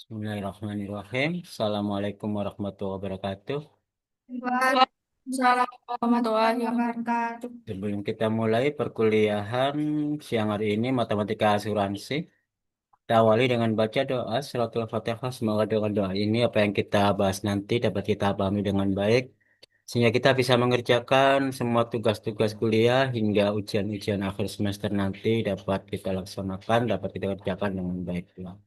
Bismillahirrahmanirrahim. Assalamualaikum warahmatullahi wabarakatuh. Waalaikumsalam warahmatullahi wabarakatuh. Sebelum kita mulai perkuliahan siang hari ini matematika asuransi, kita awali dengan baca doa suratul Fatihah. Semoga dengan doa ini apa yang kita bahas nanti dapat kita pahami dengan baik, sehingga kita bisa mengerjakan semua tugas-tugas kuliah hingga ujian-ujian akhir semester nanti dapat kita laksanakan, dapat kita kerjakan dengan baik pula.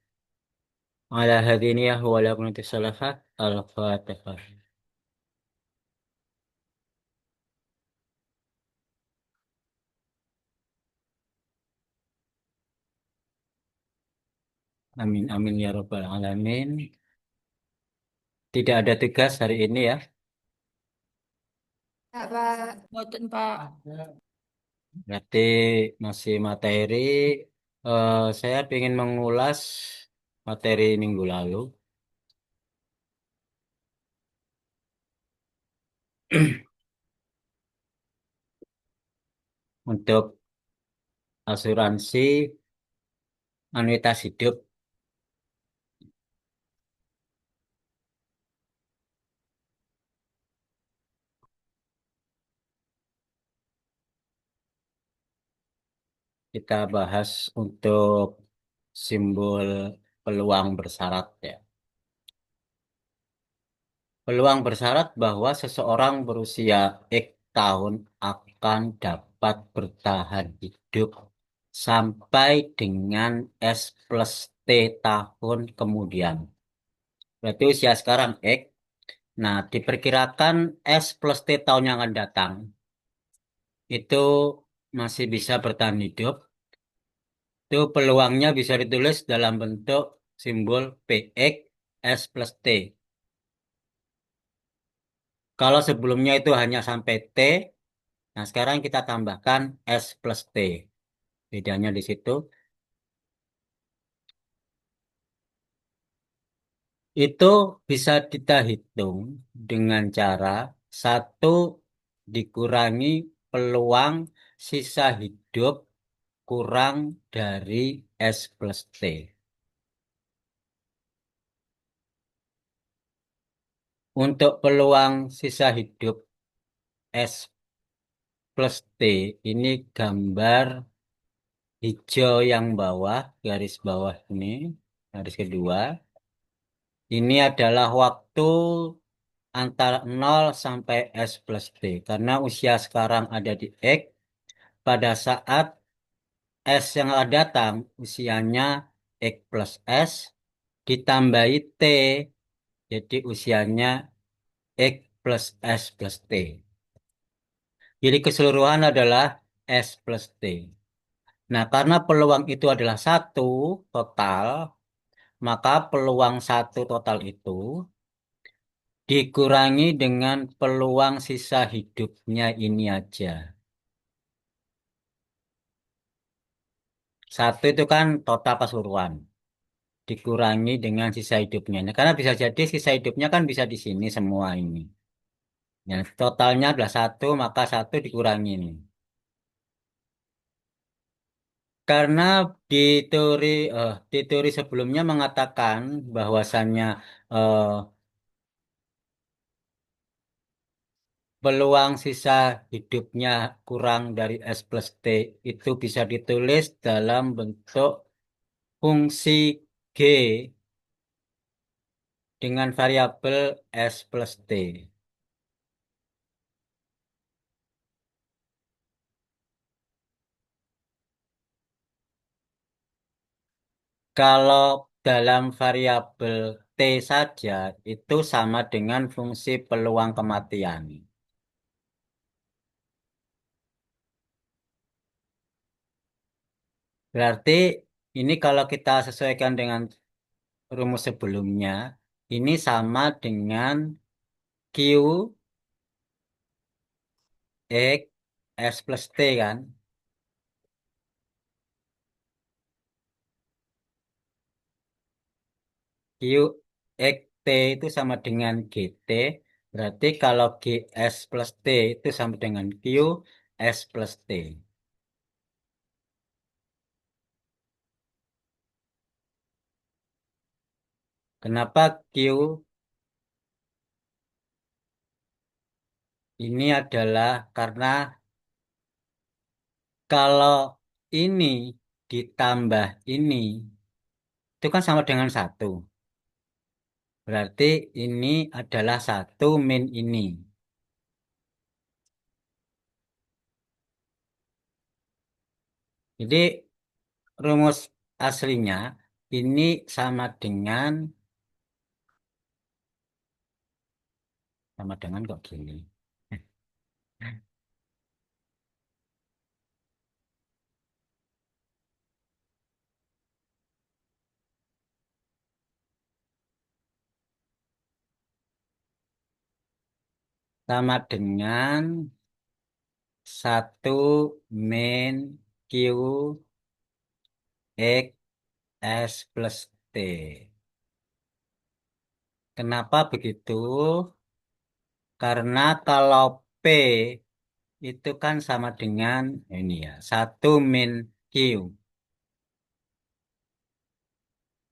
Ala hadiniyah wa ala kunati salahat. Al-Fatihah. Amin amin ya rabbal alamin. Tidak ada tugas hari ini ya. Ya, Pak. Boten, Pak. Berarti masih materi. Saya ingin mengulas materi minggu lalu. Untuk asuransi anuitas hidup, kita bahas untuk simbol peluang bersyarat ya. Peluang bersyarat bahwa seseorang berusia X tahun akan dapat bertahan hidup sampai dengan S plus T tahun kemudian. Berarti usia sekarang X. Nah, diperkirakan S plus T tahun yang akan datang itu masih bisa bertahan hidup. Itu peluangnya bisa ditulis dalam bentuk simbol PX S plus T. Kalau sebelumnya itu hanya sampai T, nah sekarang kita tambahkan S plus T. Bedanya di situ. Itu bisa kita hitung dengan cara satu dikurangi peluang sisa hidup kurang dari S plus T. Untuk peluang sisa hidup S plus T, ini gambar hijau yang bawah, garis bawah ini, garis kedua. Ini adalah waktu antara 0 sampai S plus T. Karena usia sekarang ada di X, pada saat S yang akan datang, usianya X plus S, ditambahi T, jadi usianya X plus S plus T. Jadi keseluruhan adalah S plus T. Nah, karena peluang itu adalah satu total, maka peluang satu total itu dikurangi dengan peluang sisa hidupnya ini aja. Satu itu kan total keseluruhan. Dikurangi dengan sisa hidupnya. Nah, karena bisa jadi sisa hidupnya kan bisa di sini semua ini. Ya, totalnya adalah satu, maka satu dikurangi ini. Karena di teori di teori sebelumnya mengatakan bahwasannya eh, peluang sisa hidupnya kurang dari S plus T itu bisa ditulis dalam bentuk fungsi G dengan variabel S plus T. Kalau dalam variabel T saja itu sama dengan fungsi peluang kematian. Berarti ini kalau kita sesuaikan dengan rumus sebelumnya, ini sama dengan Q X S plus T kan? Q X T itu sama dengan GT. Berarti kalau GS plus T itu sama dengan Q S plus T. Kenapa Q ini adalah karena kalau ini ditambah ini, itu kan sama dengan satu. Berarti ini adalah satu min ini. Jadi rumus aslinya ini sama dengan kok gini. Sama dengan satu min Q X S plus T. Kenapa begitu? Karena kalau P itu kan sama dengan ini ya, satu min Q.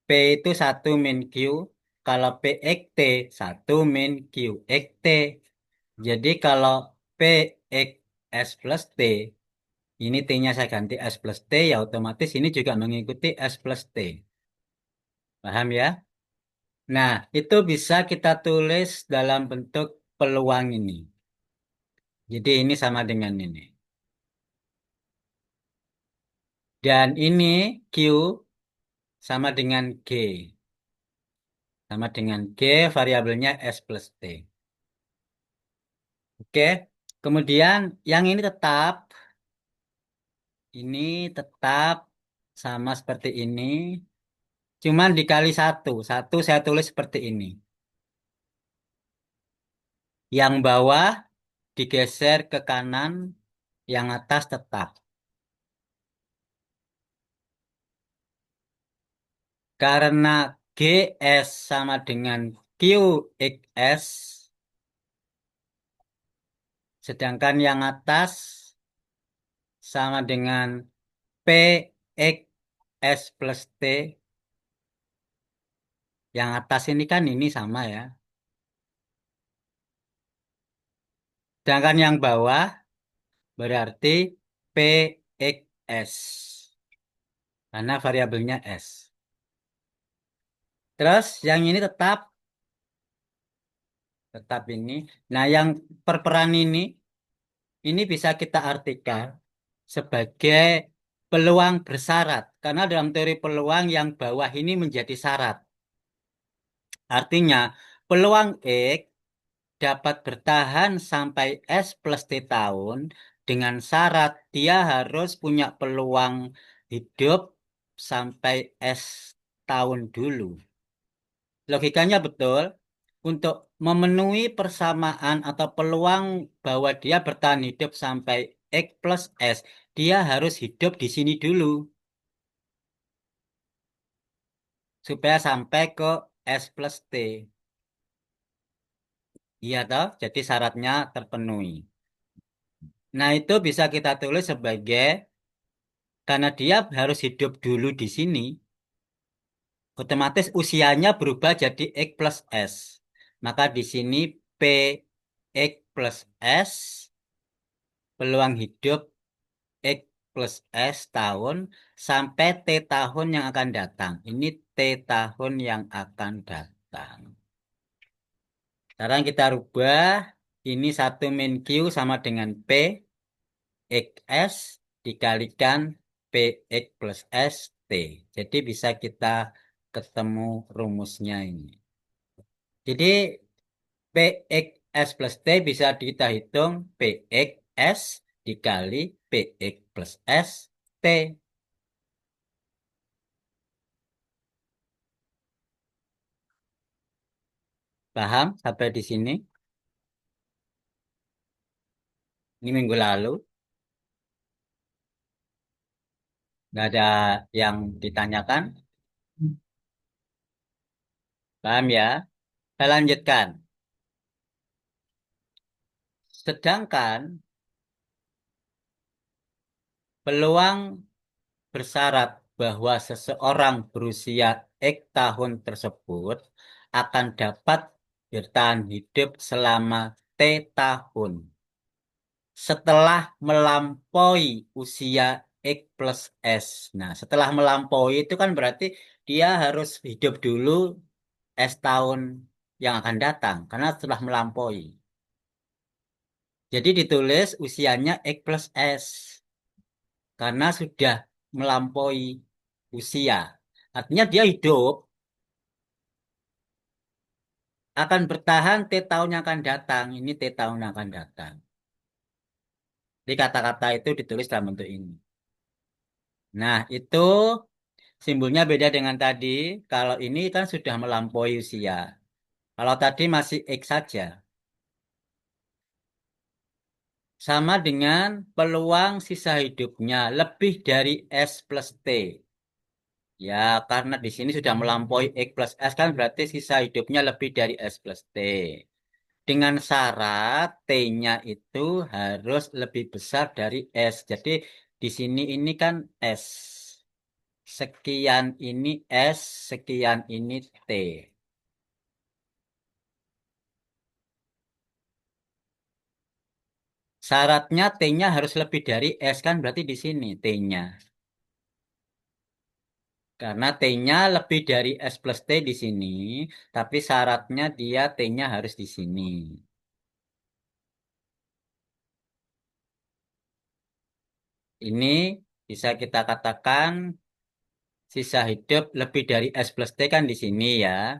P itu satu min Q. Kalau P X T, satu min Q X T. Jadi kalau P X S plus T, ini T-nya saya ganti S plus T, ya otomatis ini juga mengikuti S plus T. Paham ya? Nah, itu bisa kita tulis dalam bentuk peluang ini. Jadi ini sama dengan ini. Dan ini Q sama dengan G. Sama dengan G, variabelnya S plus T. Oke. Kemudian yang ini tetap sama seperti ini. Cuman dikali satu. Satu saya tulis seperti ini. Yang bawah digeser ke kanan, yang atas tetap. Karena GS sama dengan QXS, sedangkan yang atas sama dengan PXS plus T. Yang atas ini kan ini sama ya. Sedangkan yang bawah berarti PXS. Karena variabelnya S. Terus yang ini tetap ini. Nah, yang perperan ini bisa kita artikan sebagai peluang bersyarat. Karena dalam teori peluang yang bawah ini menjadi syarat. Artinya, peluang X dapat bertahan sampai S plus T tahun dengan syarat dia harus punya peluang hidup sampai S tahun dulu. Logikanya betul. Untuk memenuhi persamaan atau peluang bahwa dia bertahan hidup sampai X plus S, dia harus hidup di sini dulu supaya sampai ke S plus T. Iya toh? Jadi syaratnya terpenuhi. Nah, itu bisa kita tulis sebagai karena dia harus hidup dulu di sini, otomatis usianya berubah jadi X plus S. Maka di sini P X plus S, peluang hidup X plus S tahun sampai T tahun yang akan datang. Ini T tahun yang akan datang. Sekarang kita rubah. Ini satu min Q sama dengan P X S dikalikan P X plus S T. Jadi bisa kita ketemu rumusnya ini. Jadi P X S plus T bisa kita hitung P X S dikali P X plus S T. Paham sampai di sini? Ini minggu lalu. Nggak ada yang ditanyakan. Paham ya? Saya lanjutkan. Sedangkan peluang bersyarat bahwa seseorang berusia X tahun tersebut akan dapat bertahan hidup selama T tahun setelah melampaui usia X plus S. Nah, setelah melampaui itu kan berarti dia harus hidup dulu S tahun yang akan datang karena setelah melampaui. Jadi ditulis usianya X plus S karena sudah melampaui usia. Artinya dia hidup akan bertahan T tahun yang akan datang. Ini T tahun yang akan datang. Jadi kata-kata itu ditulis dalam bentuk ini. Nah, itu simbolnya beda dengan tadi. Kalau ini kan sudah melampaui usia. Kalau tadi masih X saja. Sama dengan peluang sisa hidupnya lebih dari S plus T. Ya, karena di sini sudah melampaui X plus S kan berarti sisa hidupnya lebih dari S plus T. Dengan syarat T-nya itu harus lebih besar dari S. Jadi di sini ini kan S. Sekian ini S, sekian ini T. Syaratnya T-nya harus lebih dari S kan berarti di sini T-nya. Karena T-nya lebih dari S plus T di sini, tapi syaratnya dia T-nya harus di sini. Ini bisa kita katakan sisa hidup lebih dari S plus T kan di sini ya.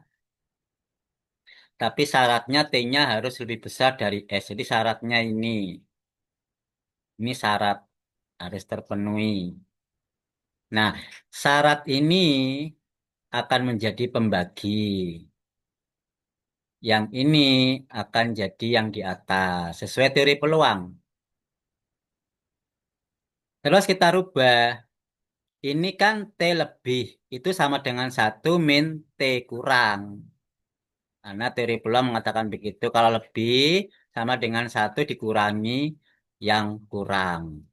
Tapi syaratnya T-nya harus lebih besar dari S. Jadi syaratnya ini. Ini syarat harus terpenuhi. Nah, syarat ini akan menjadi pembagi. Yang ini akan jadi yang di atas. Sesuai teori peluang. Terus kita rubah. Ini kan T lebih. Itu sama dengan satu min T kurang. Karena teori peluang mengatakan begitu. Kalau lebih sama dengan satu dikurangi yang kurang.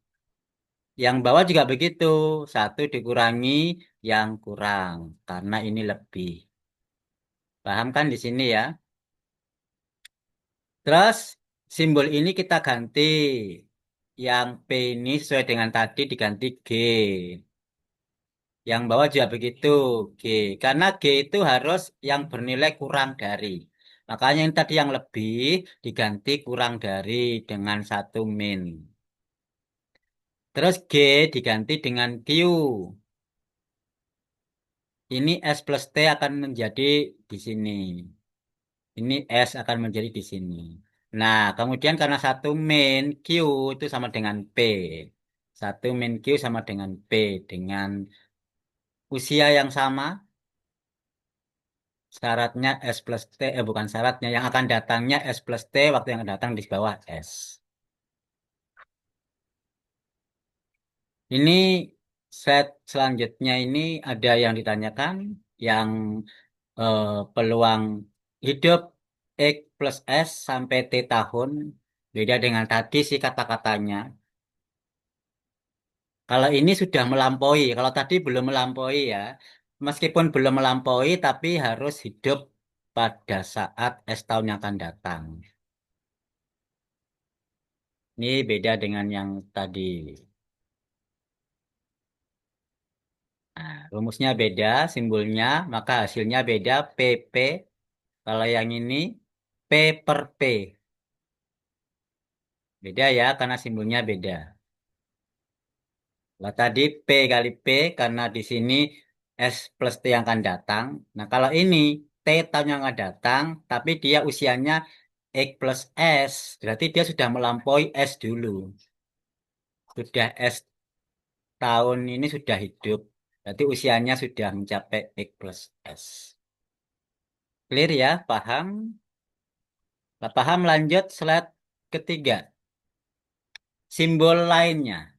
Yang bawah juga begitu. Satu dikurangi yang kurang. Karena ini lebih. Paham kan di sini ya? Terus simbol ini kita ganti. Yang P ini sesuai dengan tadi diganti G. Yang bawah juga begitu G. Karena G itu harus yang bernilai kurang dari. Makanya yang tadi yang lebih diganti kurang dari dengan satu min. Terus G diganti dengan Q. Ini S plus T akan menjadi di sini. Ini S akan menjadi di sini. Nah, kemudian karena satu min Q itu sama dengan P. Satu min Q sama dengan P. Dengan usia yang sama, syaratnya S plus T, bukan syaratnya, yang akan datangnya S plus T, waktu yang akan datang di bawah S. Ini set selanjutnya ini ada yang ditanyakan, yang eh, peluang hidup X plus S sampai T tahun. Beda dengan tadi sih kata-katanya. Kalau ini sudah melampaui, kalau tadi belum melampaui ya. Meskipun belum melampaui, tapi harus hidup pada saat S tahun yang akan datang. Ini beda dengan yang tadi. Nah, rumusnya beda, simbolnya, maka hasilnya beda, PP. Kalau yang ini, P per P. Beda ya, karena simbolnya beda. Kalau tadi P kali P, karena di sini S plus T yang akan datang. Nah, kalau ini T tahun yang akan datang, tapi dia usianya X plus S. Berarti dia sudah melampaui S dulu. Sudah S tahun ini sudah hidup. Berarti usianya sudah mencapai X plus S. Clear ya? Paham? Nah, paham lanjut slide ketiga. Simbol lainnya.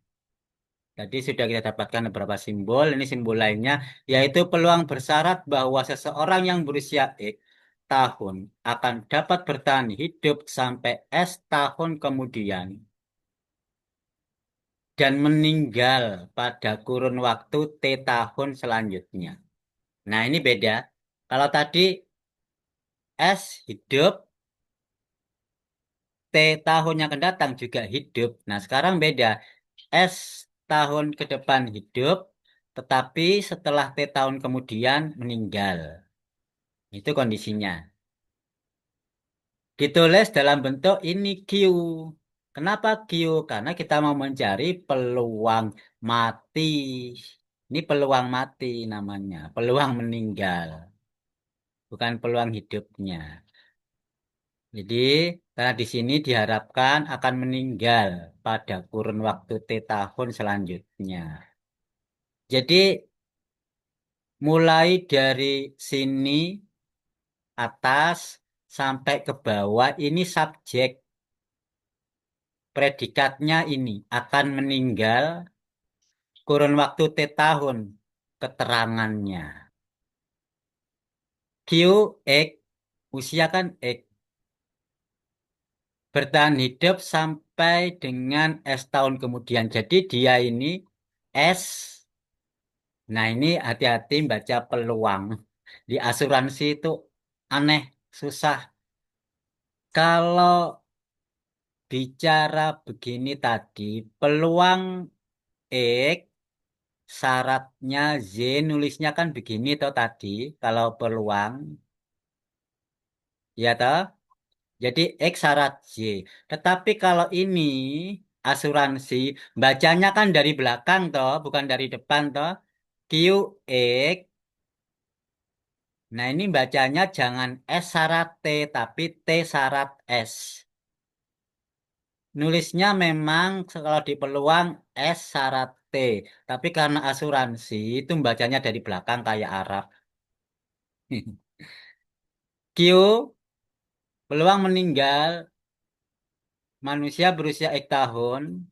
Tadi sudah kita dapatkan beberapa simbol. Ini simbol lainnya, yaitu peluang bersyarat bahwa seseorang yang berusia X tahun akan dapat bertahan hidup sampai S tahun kemudian. dan meninggal pada kurun waktu T tahun selanjutnya. Nah, ini beda. Kalau tadi S hidup, T tahun yang akan datang juga hidup. Nah, sekarang beda. S tahun ke depan hidup, tetapi setelah T tahun kemudian meninggal. Itu kondisinya. Ditulis dalam bentuk ini Q. Kenapa Q? Karena kita mau mencari peluang mati. Ini peluang mati namanya, peluang meninggal, bukan peluang hidupnya. Jadi, karena di sini diharapkan akan meninggal pada kurun waktu T tahun selanjutnya. Jadi, mulai dari sini atas sampai ke bawah ini subjek. Predikatnya ini akan meninggal kurun waktu T tahun. Keterangannya. Q, X, usia kan X. Bertahan hidup sampai dengan S tahun kemudian. Jadi dia ini S. Nah ini hati-hati baca peluang. Di asuransi itu aneh, susah. Kalau bicara begini tadi, peluang X, syaratnya Z, nulisnya kan begini toh tadi. Kalau peluang, ya toh. Jadi X syarat Z. Tetapi kalau ini asuransi, bacanya kan dari belakang toh, bukan dari depan toh. Q, X. Nah ini bacanya jangan S syarat T, tapi T syarat S. Nulisnya memang kalau di peluang S syarat T. Tapi karena asuransi itu bacanya dari belakang kayak Arab. Q, peluang meninggal manusia berusia X tahun.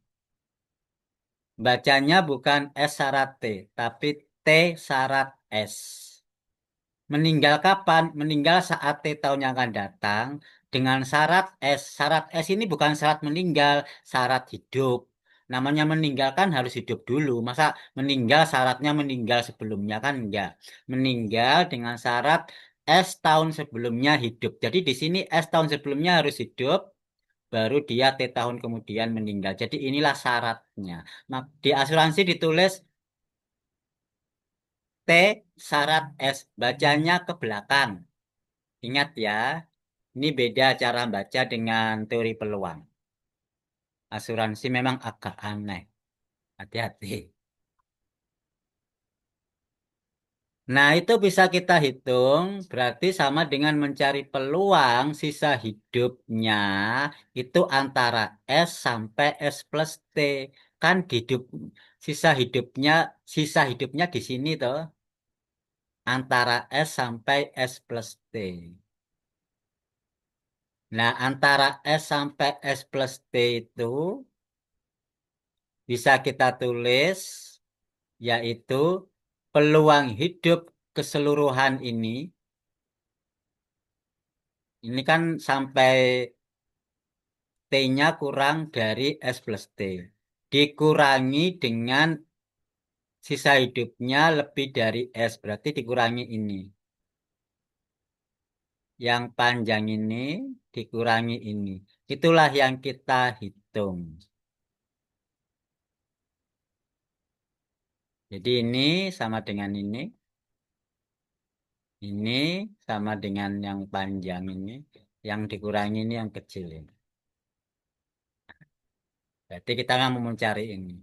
Bacanya bukan S syarat T, tapi T syarat S. Meninggal kapan? Meninggal saat T tahun yang akan datang dengan syarat S. Syarat S ini bukan syarat meninggal, syarat hidup. Namanya meninggal kan harus hidup dulu. Masa meninggal syaratnya meninggal sebelumnya kan enggak. Meninggal dengan syarat S tahun sebelumnya hidup. Jadi di sini S tahun sebelumnya harus hidup, baru dia T tahun kemudian meninggal. Jadi inilah syaratnya. Di asuransi ditulis T syarat S. Bacanya ke belakang. Ingat ya, ini beda cara baca dengan teori peluang. Asuransi memang agak aneh. Hati-hati. Nah, itu bisa kita hitung, berarti sama dengan mencari peluang sisa hidupnya itu antara S sampai S plus T. Kan hidup sisa hidupnya di sini toh, antara S sampai S plus T. Nah, antara S sampai S plus T itu bisa kita tulis yaitu peluang hidup keseluruhan ini kan sampai T-nya kurang dari S plus T. Dikurangi dengan sisa hidupnya lebih dari S, berarti dikurangi ini. Yang panjang ini dikurangi ini. Itulah yang kita hitung. Jadi ini sama dengan ini. Ini sama dengan yang panjang ini. Yang dikurangi ini yang kecil ini. Berarti kita nggak mau mencari ini.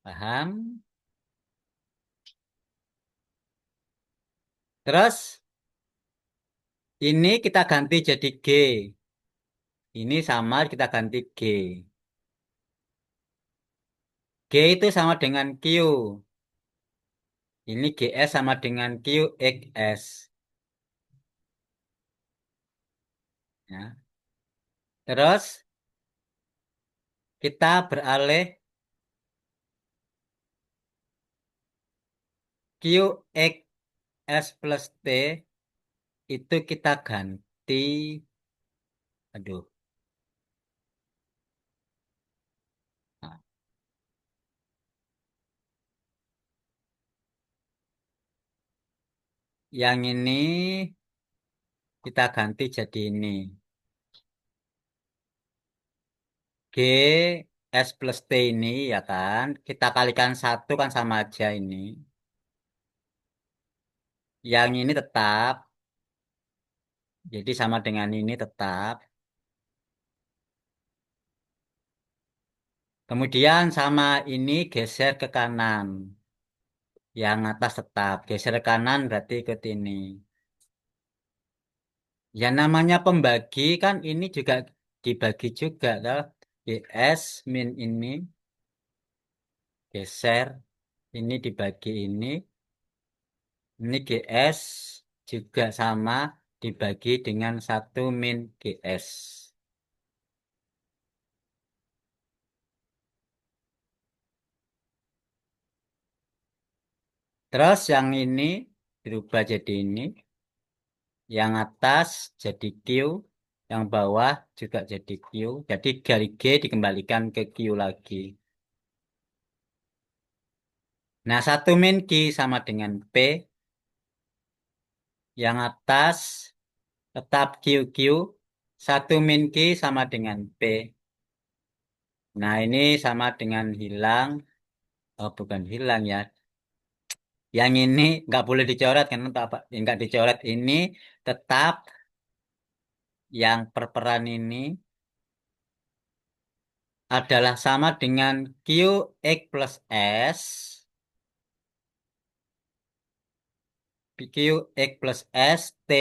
Paham? Terus ini kita ganti jadi G. Ini sama kita ganti G. G itu sama dengan Q. Ini GS sama dengan QXS. Ya. Terus kita beralih QXS plus T itu kita ganti. Aduh. Yang ini kita ganti jadi ini. G S plus T ini ya kan. Kita kalikan satu kan sama aja ini. Yang ini tetap. Jadi sama dengan ini tetap. Kemudian sama ini geser ke kanan. Yang atas tetap. Geser ke kanan berarti ikut ini. Ya namanya pembagi kan ini juga dibagi juga. Toh. GS min ini geser. Ini dibagi ini. Ini GS juga sama dibagi dengan satu min GS. Terus yang ini berubah jadi ini. Yang atas jadi Q. Yang bawah juga jadi Q. Jadi dari G dikembalikan ke Q lagi. Nah, satu min Q sama dengan P. Yang atas tetap QQ. Satu min Q sama dengan P. Nah, ini sama dengan hilang. Oh, bukan hilang ya. Yang ini nggak boleh dicoret kan untuk apa? Nggak dicoret ini tetap yang perperan ini adalah sama dengan QX plus S. QX plus S T.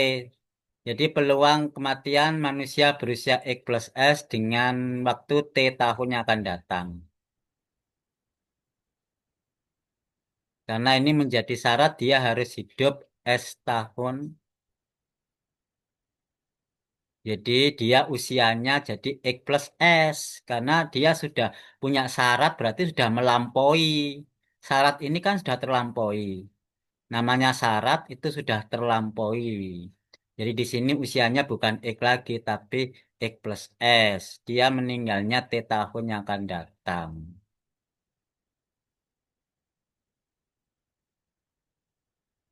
Jadi peluang kematian manusia berusia X plus S dengan waktu T tahun yang akan datang. Karena ini menjadi syarat dia harus hidup S tahun. Jadi dia usianya jadi X plus S. Karena dia sudah punya syarat berarti sudah melampaui. Syarat ini kan sudah terlampaui. Namanya syarat itu sudah terlampaui. Jadi di sini usianya bukan X lagi tapi X plus S. Dia meninggalnya T tahun yang akan datang.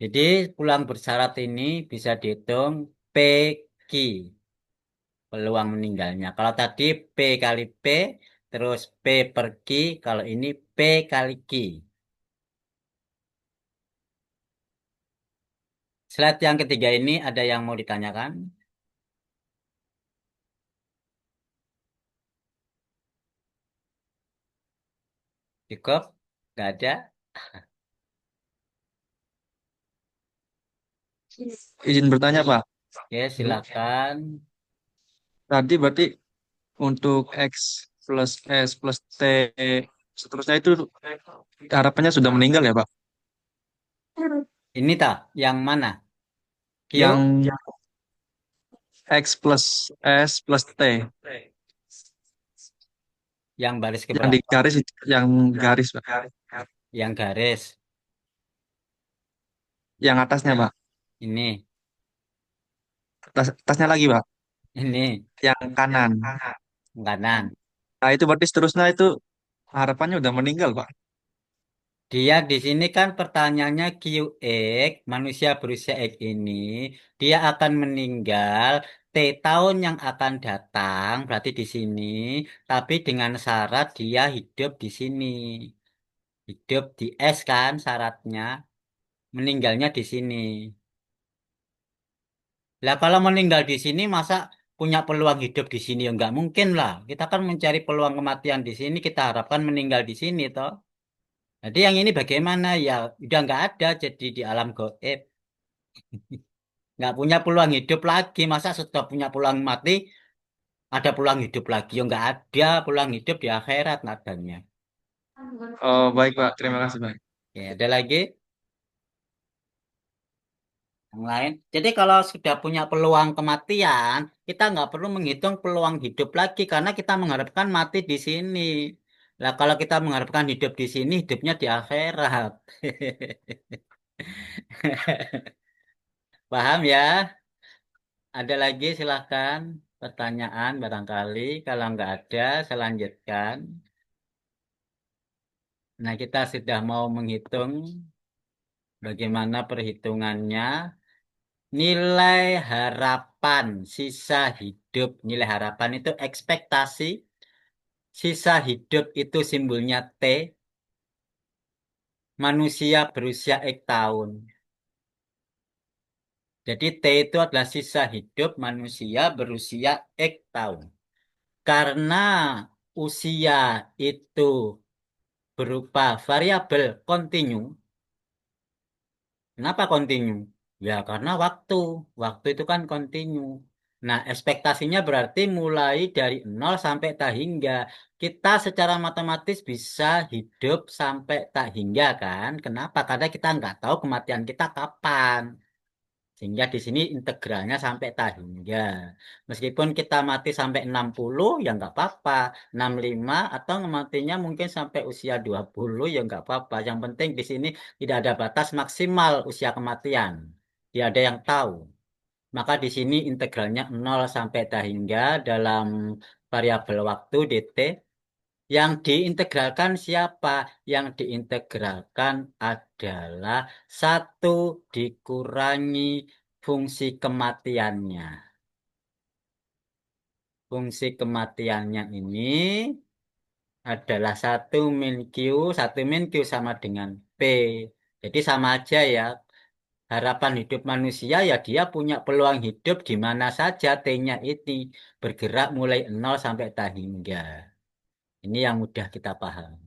Jadi pulang bersyarat ini bisa dihitung PQ. Peluang meninggalnya. Kalau tadi P kali P, terus P per Q, kalau ini P kali Q. Slide yang ketiga ini ada yang mau ditanyakan? Cukup? Nggak ada? Izin bertanya, Pak. Oke, silakan. Tadi berarti untuk X plus S plus T seterusnya itu harapannya sudah meninggal ya, Pak? Ini tak, yang mana? Q Yang X plus S plus T. yang baris Yang di keberapa? garis, yang garis, Pak. Yang garis. Yang atasnya, Pak. Ini, Atasnya lagi, Pak. ini, Yang kanan. kanan. Nah, itu berarti seterusnya itu harapannya udah meninggal, Pak. Dia di sini kan pertanyaannya QX, manusia berusia X ini, dia akan meninggal T tahun yang akan datang, berarti di sini, tapi dengan syarat dia hidup di sini. Hidup di S kan syaratnya, meninggalnya di sini. Lah kalau meninggal di sini masa punya peluang hidup di sini? Ya nggak mungkin lah. Kita kan mencari peluang kematian di sini, kita harapkan meninggal di sini toh. Jadi yang ini bagaimana ya? Udah nggak ada jadi di alam gaib. Nggak punya peluang hidup lagi. Masa sudah punya peluang mati, ada peluang hidup lagi? Ya nggak ada peluang hidup di akhirat nadanya. Oh, baik, Pak. Terima kasih, Pak. Ya, ada lagi yang lain. Jadi kalau sudah punya peluang kematian, kita nggak perlu menghitung peluang hidup lagi karena kita mengharapkan mati di sini. Lah kalau kita mengharapkan hidup di sini, hidupnya di akhirat. Paham ya? Ada lagi silahkan pertanyaan barangkali. Kalau nggak ada, saya lanjutkan. Nah, kita sudah mau menghitung bagaimana perhitungannya. nilai harapan sisa hidup. Nilai harapan itu ekspektasi. Sisa hidup itu simbolnya T. Manusia berusia X tahun. Jadi T itu adalah sisa hidup manusia berusia X tahun. Karena usia itu berupa variabel kontinu. Kenapa kontinu? Ya karena waktu. Waktu itu kan kontinu. Nah, ekspektasinya berarti mulai dari nol sampai tak hingga. Kita secara matematis bisa hidup sampai tak hingga kan? Kenapa? Karena kita nggak tahu kematian kita kapan. Sehingga di sini integralnya sampai tak hingga. Meskipun kita mati sampai 60 ya nggak apa-apa. 65 atau matinya mungkin sampai usia 20 ya nggak apa-apa. Yang penting di sini tidak ada batas maksimal usia kematian. Tidak ada yang tahu. Maka di sini integralnya 0 sampai tak hingga dalam variabel waktu dt. Yang diintegralkan siapa? Yang diintegralkan adalah satu dikurangi fungsi kematiannya. Fungsi kematiannya ini adalah satu min Q sama dengan P. Jadi sama aja ya. Harapan hidup manusia ya dia punya peluang hidup di mana saja T-nya ini bergerak mulai nol sampai tak hingga. Ini yang mudah kita paham.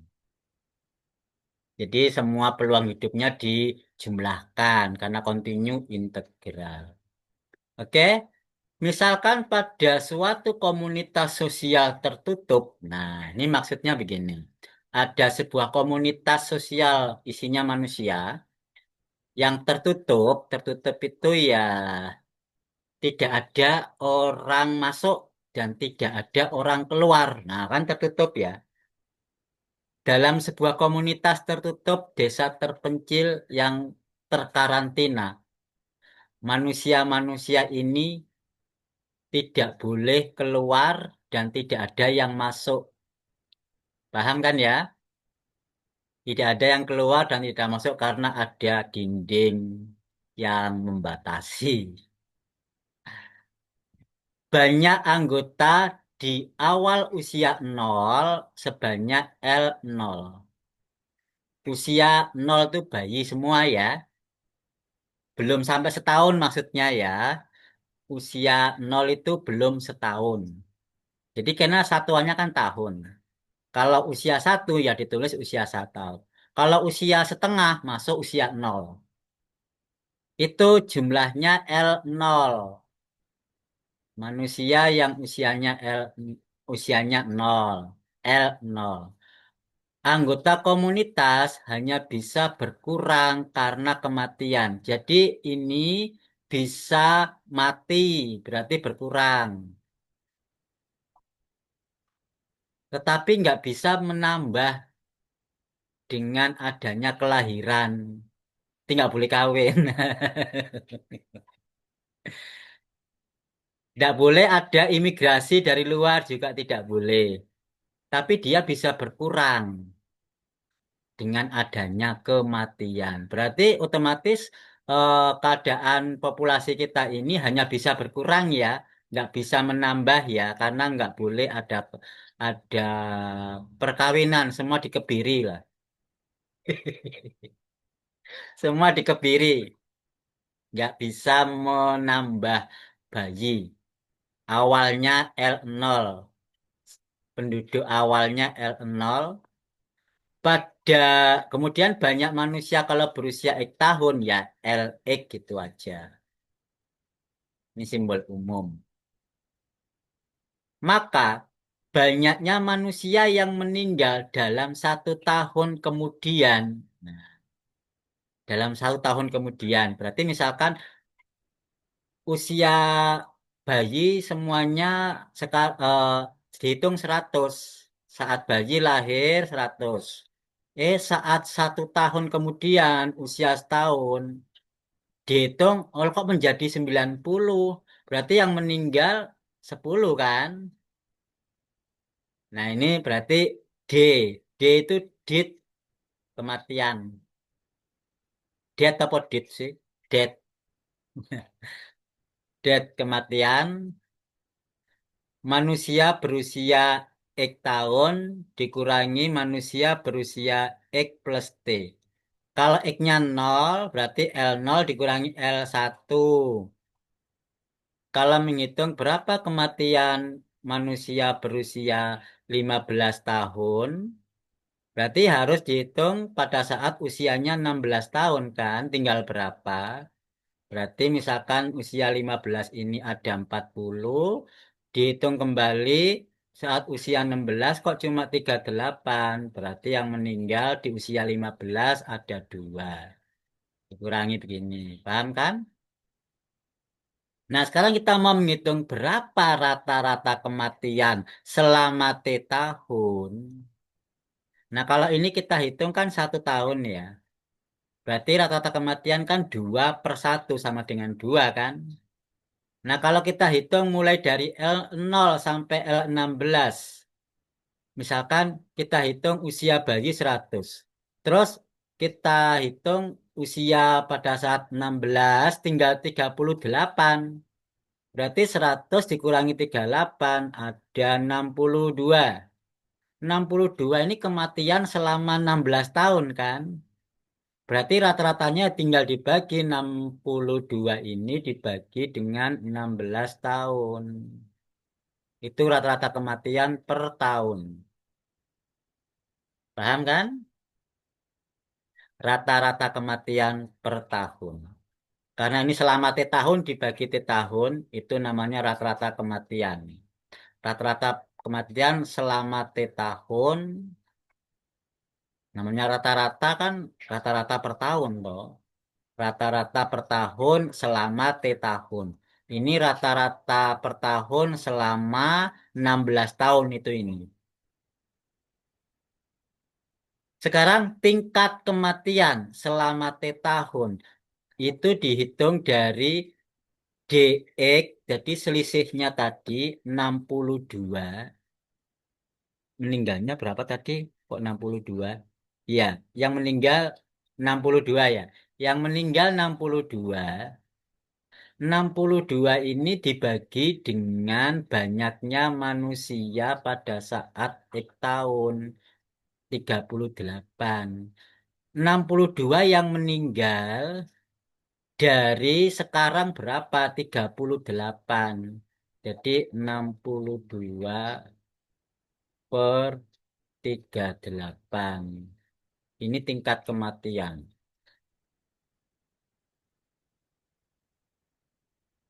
Jadi semua peluang hidupnya dijumlahkan karena kontinu integral. Oke, misalkan pada suatu komunitas sosial tertutup. Nah, ini maksudnya begini. Ada sebuah komunitas sosial isinya manusia yang tertutup. Tertutup itu ya tidak ada orang masuk dan tidak ada orang keluar. Nah, kan tertutup ya. Dalam sebuah komunitas tertutup, desa terpencil yang terkarantina, manusia-manusia ini tidak boleh keluar dan tidak ada yang masuk. Paham kan ya? Tidak ada yang keluar dan tidak masuk karena ada dinding yang membatasi. Banyak anggota di awal usia 0 sebanyak L0. Usia 0 itu bayi semua ya. Belum sampai setahun maksudnya ya. Usia 0 itu belum setahun. Jadi karena satuannya kan tahun. Kalau usia 1 ya ditulis usia 1. Kalau usia setengah masuk usia 0. Itu jumlahnya L0. Manusia yang usianya 0. L0. Anggota komunitas hanya bisa berkurang karena kematian. Jadi ini bisa mati, berarti berkurang. Tetapi nggak bisa menambah dengan adanya kelahiran. Tidak boleh kawin. Tidak boleh ada imigrasi dari luar juga tidak boleh. Tapi dia bisa berkurang dengan adanya kematian. Berarti otomatis keadaan populasi kita ini hanya bisa berkurang ya, nggak bisa menambah ya, karena nggak boleh ada perkawinan, semua dikebiri lah. Semua dikebiri, nggak bisa menambah bayi. Awalnya L0, penduduk awalnya L0. Pada kemudian banyak manusia kalau berusia X tahun ya LX gitu aja. Ini simbol umum. Maka banyaknya manusia yang meninggal dalam 1 tahun kemudian. Nah, dalam 1 tahun kemudian. Berarti misalkan usia bayi semuanya dihitung 100. Saat bayi lahir 100. Saat 1 tahun kemudian, usia setahun, dihitung, oh kok menjadi 90. Berarti yang meninggal 10 kan? Nah ini berarti D. D itu date kematian. Death apa date sih? Death. Date kematian, manusia berusia X tahun dikurangi manusia berusia X plus T. Kalau X-nya 0, berarti L0 dikurangi L1. Kalau menghitung berapa kematian manusia berusia 15 tahun, berarti harus dihitung pada saat usianya 16 tahun kan, tinggal berapa. Berarti misalkan usia 15 ini ada 40, dihitung kembali saat usia 16 kok cuma 38. Berarti yang meninggal di usia 15 ada 2. Dikurangi begini, paham kan? Nah, sekarang kita mau menghitung berapa rata-rata kematian selama T tahun. Nah, kalau ini kita hitung kan 1 tahun ya. Berarti rata-rata kematian kan 2/1 sama dengan 2 kan. Nah, kalau kita hitung mulai dari L0 sampai L16. Misalkan kita hitung usia bayi 100. Terus kita hitung usia pada saat 16 tinggal 38. Berarti 100 dikurangi 38 ada 62. 62 ini kematian selama 16 tahun kan? Berarti rata-ratanya tinggal dibagi 62 ini dibagi dengan 16 tahun. Itu rata-rata kematian per tahun. Paham kan? Rata-rata kematian per tahun. Karena ini selama T tahun dibagi T tahun itu namanya rata-rata kematian. Rata-rata kematian selama T tahun namanya rata-rata kan rata-rata per tahun toh. Rata-rata per tahun selama T tahun. Ini rata-rata per tahun selama 16 tahun itu ini. Sekarang tingkat kematian selama T tahun itu dihitung dari DX, jadi selisihnya tadi 62. Meninggalnya berapa tadi? Kok 62? Iya, yang meninggal 62 ya. Yang meninggal 62. 62 ini dibagi dengan banyaknya manusia pada saat X tahun 38. 62 yang meninggal dari sekarang berapa? 38. Jadi 62 per 38. Ini tingkat kematian.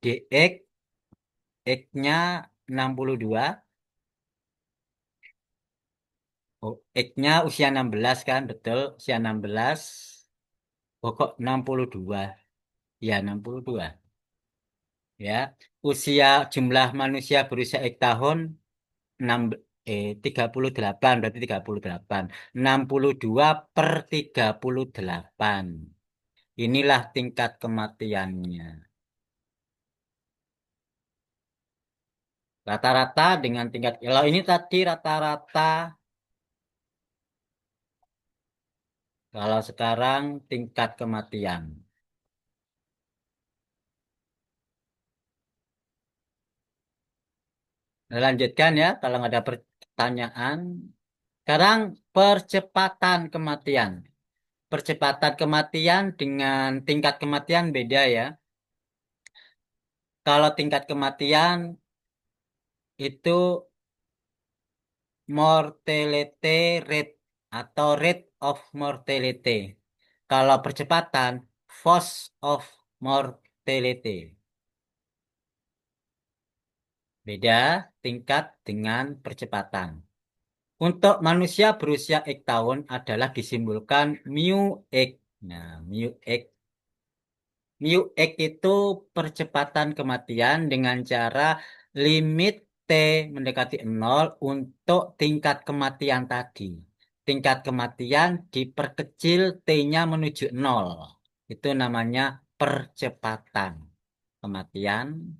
DX, X-nya 62. Oh, X-nya usia 16 kan, betul. Usia 16. Oh, kok 62? Ya, 62. Ya, usia jumlah manusia berusia X tahun 6, 38, berarti 38. 62 per 38. Inilah tingkat kematiannya. Rata-rata dengan tingkat, kalau ini tadi rata-rata, kalau sekarang tingkat kematian. Nah, lanjutkan ya, kalau nggak ada pertanyaan. Sekarang percepatan kematian. Percepatan kematian dengan tingkat kematian beda ya. Kalau tingkat kematian itu mortality rate atau rate of mortality. Kalau percepatan, force of mortality. Beda tingkat dengan percepatan. Untuk manusia berusia X tahun adalah disimbolkan mu X. Nah, mu X. Mu X itu percepatan kematian dengan cara limit T mendekati 0 untuk tingkat kematian tadi. Tingkat kematian diperkecil T-nya menuju 0. Itu namanya percepatan kematian.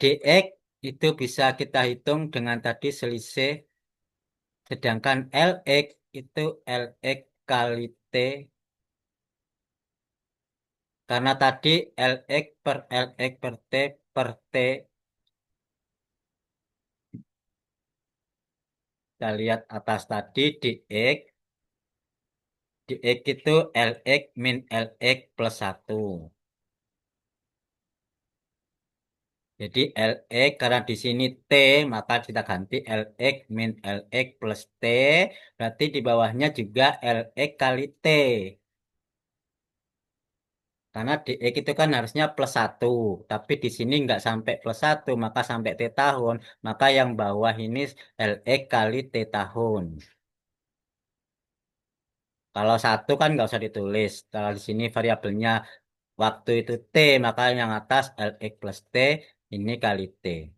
DX itu bisa kita hitung dengan tadi selisih. Sedangkan LX itu LX kali T Karena tadi Lx per Lx per T per T. Kita lihat atas tadi dx. Dx itu Lx min Lx plus 1. Jadi Lx karena di sini T, maka kita ganti Lx min Lx plus T. Berarti di bawahnya juga Lx kali T. Karena dx itu kan harusnya plus 1. Tapi di sini nggak sampai plus 1, maka sampai T tahun. Maka yang bawah ini Lx kali T tahun. Kalau 1 kan nggak usah ditulis. Kalau di sini variabelnya waktu itu T, maka yang atas Lx plus T, ini kali T.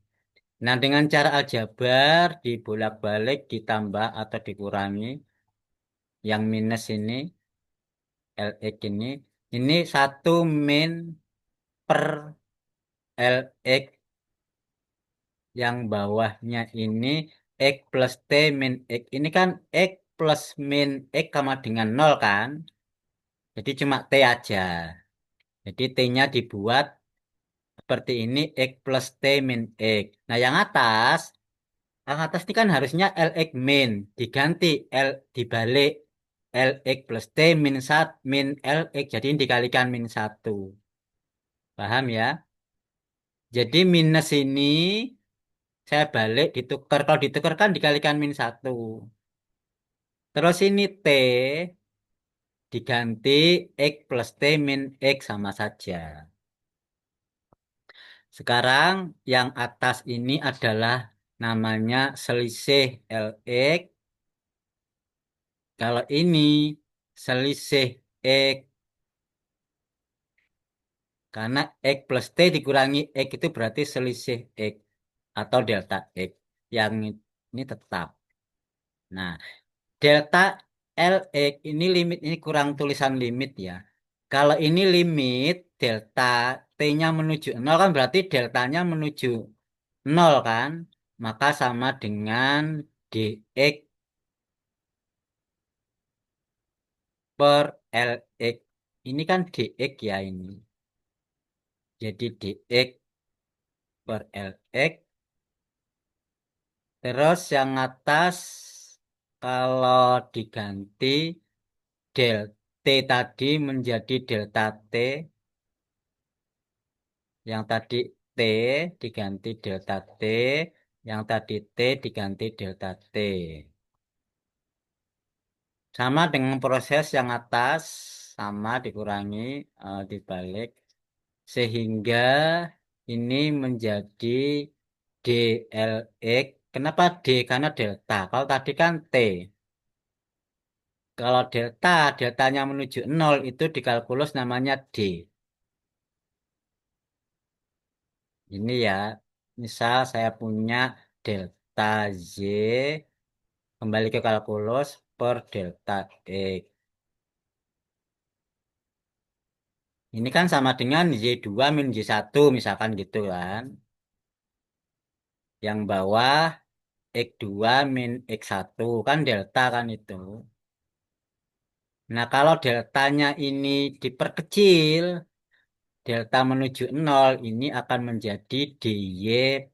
Nah, dengan cara aljabar, dibolak-balik, ditambah atau dikurangi, yang minus Lx ini 1 min per Lx, yang bawahnya ini X plus T min X. Ini kan X plus min X sama dengan 0 kan? Jadi cuma T aja. Jadi T-nya dibuat seperti ini X plus T min X. Nah, yang atas ini kan harusnya Lx min. Diganti L dibalik Lx plus T min 1 min Lx. Jadi ini dikalikan min 1. Paham ya? Jadi minus ini saya balik ditukar. Kalau ditukar kan dikalikan min 1. Terus ini T diganti X plus T min X sama saja. Sekarang yang atas ini adalah namanya selisih Lx. Kalau ini selisih X. Karena X plus T dikurangi X itu berarti selisih X atau delta X. Yang ini tetap. Nah, delta Lx ini limit, ini kurang tulisan limit ya. Kalau ini limit delta T-nya menuju 0 kan berarti deltanya menuju 0 kan. Maka sama dengan dx per Lx. Ini kan dx ya ini. Jadi dx per Lx. Terus yang atas kalau diganti del T tadi menjadi delta T. Yang tadi T diganti delta T. Yang tadi T diganti delta T. Sama dengan proses yang atas. Sama dikurangi, dibalik. Sehingga ini menjadi dlx. Kenapa D? Karena delta. Kalau tadi kan T. Kalau deltanya menuju 0 itu dikalkulus namanya D. Ini ya, misal saya punya delta Z, kembali ke kalkulus per delta X. Ini kan sama dengan Y2 min Y1 misalkan gitu kan. Yang bawah X2 min X1 kan delta kan itu. Nah, kalau deltanya ini diperkecil, delta menuju 0 ini akan menjadi dy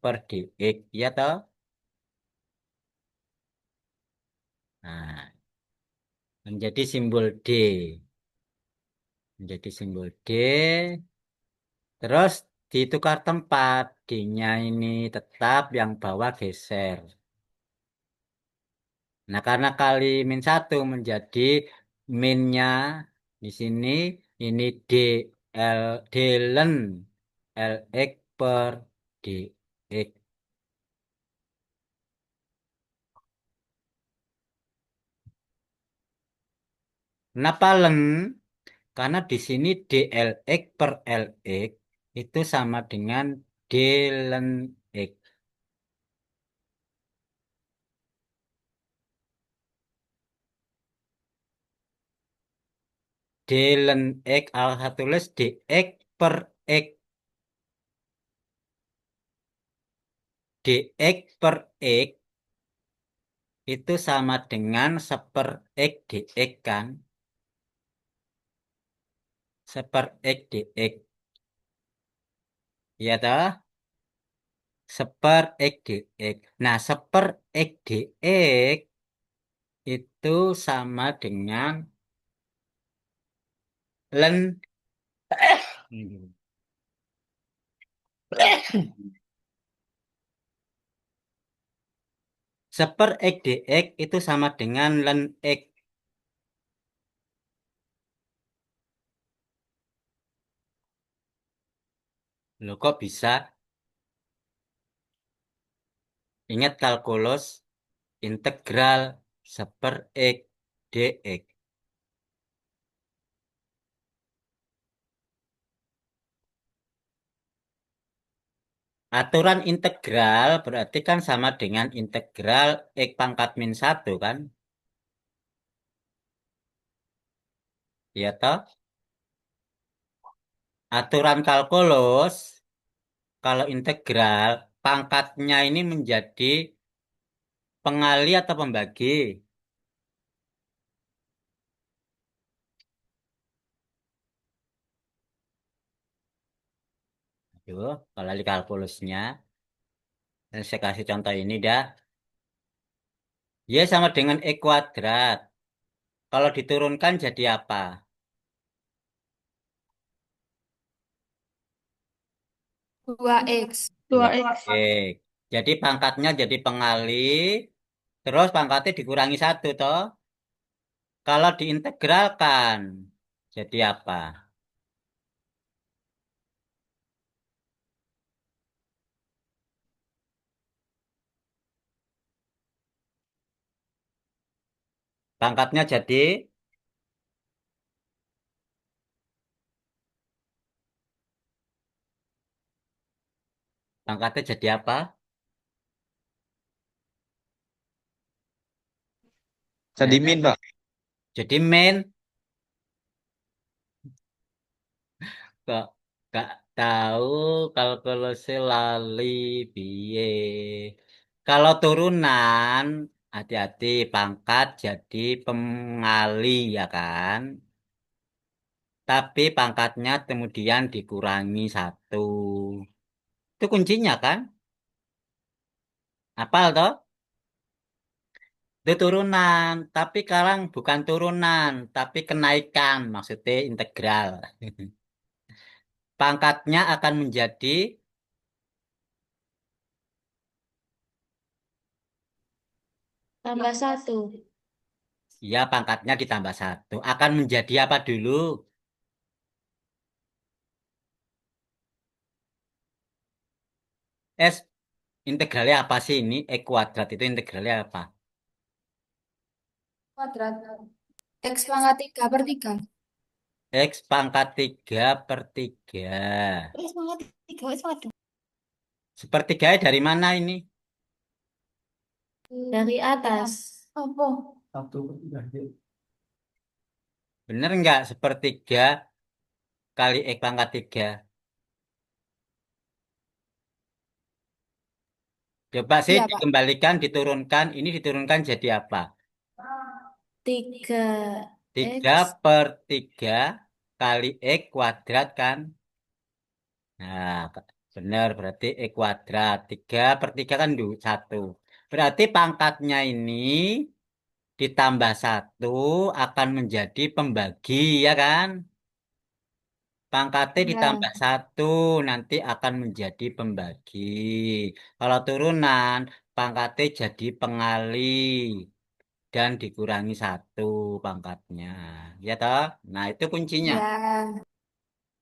per dx. Ya toh? Nah, menjadi simbol D. Menjadi simbol D. Terus ditukar tempat. D-nya ini tetap, yang bawah geser. Nah, karena kali min 1 menjadi minnya di sini, ini D ln Lx per dx. Kenapa ln? Karena di sini dlx per Lx itu sama dengan D ln X. D ln X, saya tulis dx per X. Dx per X itu sama dengan 1/X dx kan. Seper X dx. Iya toh? Seper X dx. Nah, seper X dx itu sama dengan len. Seper X dx itu sama dengan len X. Loh, kok bisa? Ingat kalkulus integral seper X dx. Aturan integral berarti kan sama dengan integral X pangkat min 1 kan? Ya toh? Aturan kalkulus, kalau integral, pangkatnya ini menjadi pengali atau pembagi? Aduh, kalau di kalkulusnya, saya kasih contoh ini dah. Y sama dengan X kuadrat. Kalau diturunkan jadi apa? 2x. Dua 2x. X. Jadi pangkatnya jadi pengali, terus pangkatnya dikurangi 1 toh. Kalau diintegralkan, jadi apa? Pangkatnya jadi, pangkatnya jadi apa? Jadi Eh, min, Pak. jadi min. Kok gak tahu kalkulasi lali piye. Kalau turunan, hati-hati pangkat jadi pengali ya kan. Tapi pangkatnya kemudian dikurangi 1. Itu kuncinya kan? Apal toh? Itu turunan. Tapi sekarang bukan turunan, tapi kenaikan. Maksudnya integral. Pangkatnya akan menjadi, Tambah 1. ya pangkatnya ditambah 1. Akan menjadi apa dulu? S integralnya apa sih ini? E kuadrat itu integralnya apa? Kuadrat. X pangkat 3 per 3. X pangkat 3 per 3. X pangkat 3. X pangkat 2. Sepertiganya dari mana ini? Dari atas. Apa? Bener nggak sepertiga kali X pangkat 3? Coba sih Iya, Pak. dikembalikan, diturunkan. Ini diturunkan jadi apa? 3 3x. per 3 kali X kuadrat kan? Nah, bener berarti X kuadrat. 3 per 3 kan 1. Berarti pangkatnya ini ditambah 1 akan menjadi pembagi, ya kan? Pangkatnya ditambah Ya. 1 nanti akan menjadi pembagi. Kalau turunan, pangkatnya jadi pengali dan dikurangi 1 pangkatnya. Ya toh? Nah, itu kuncinya. Ya.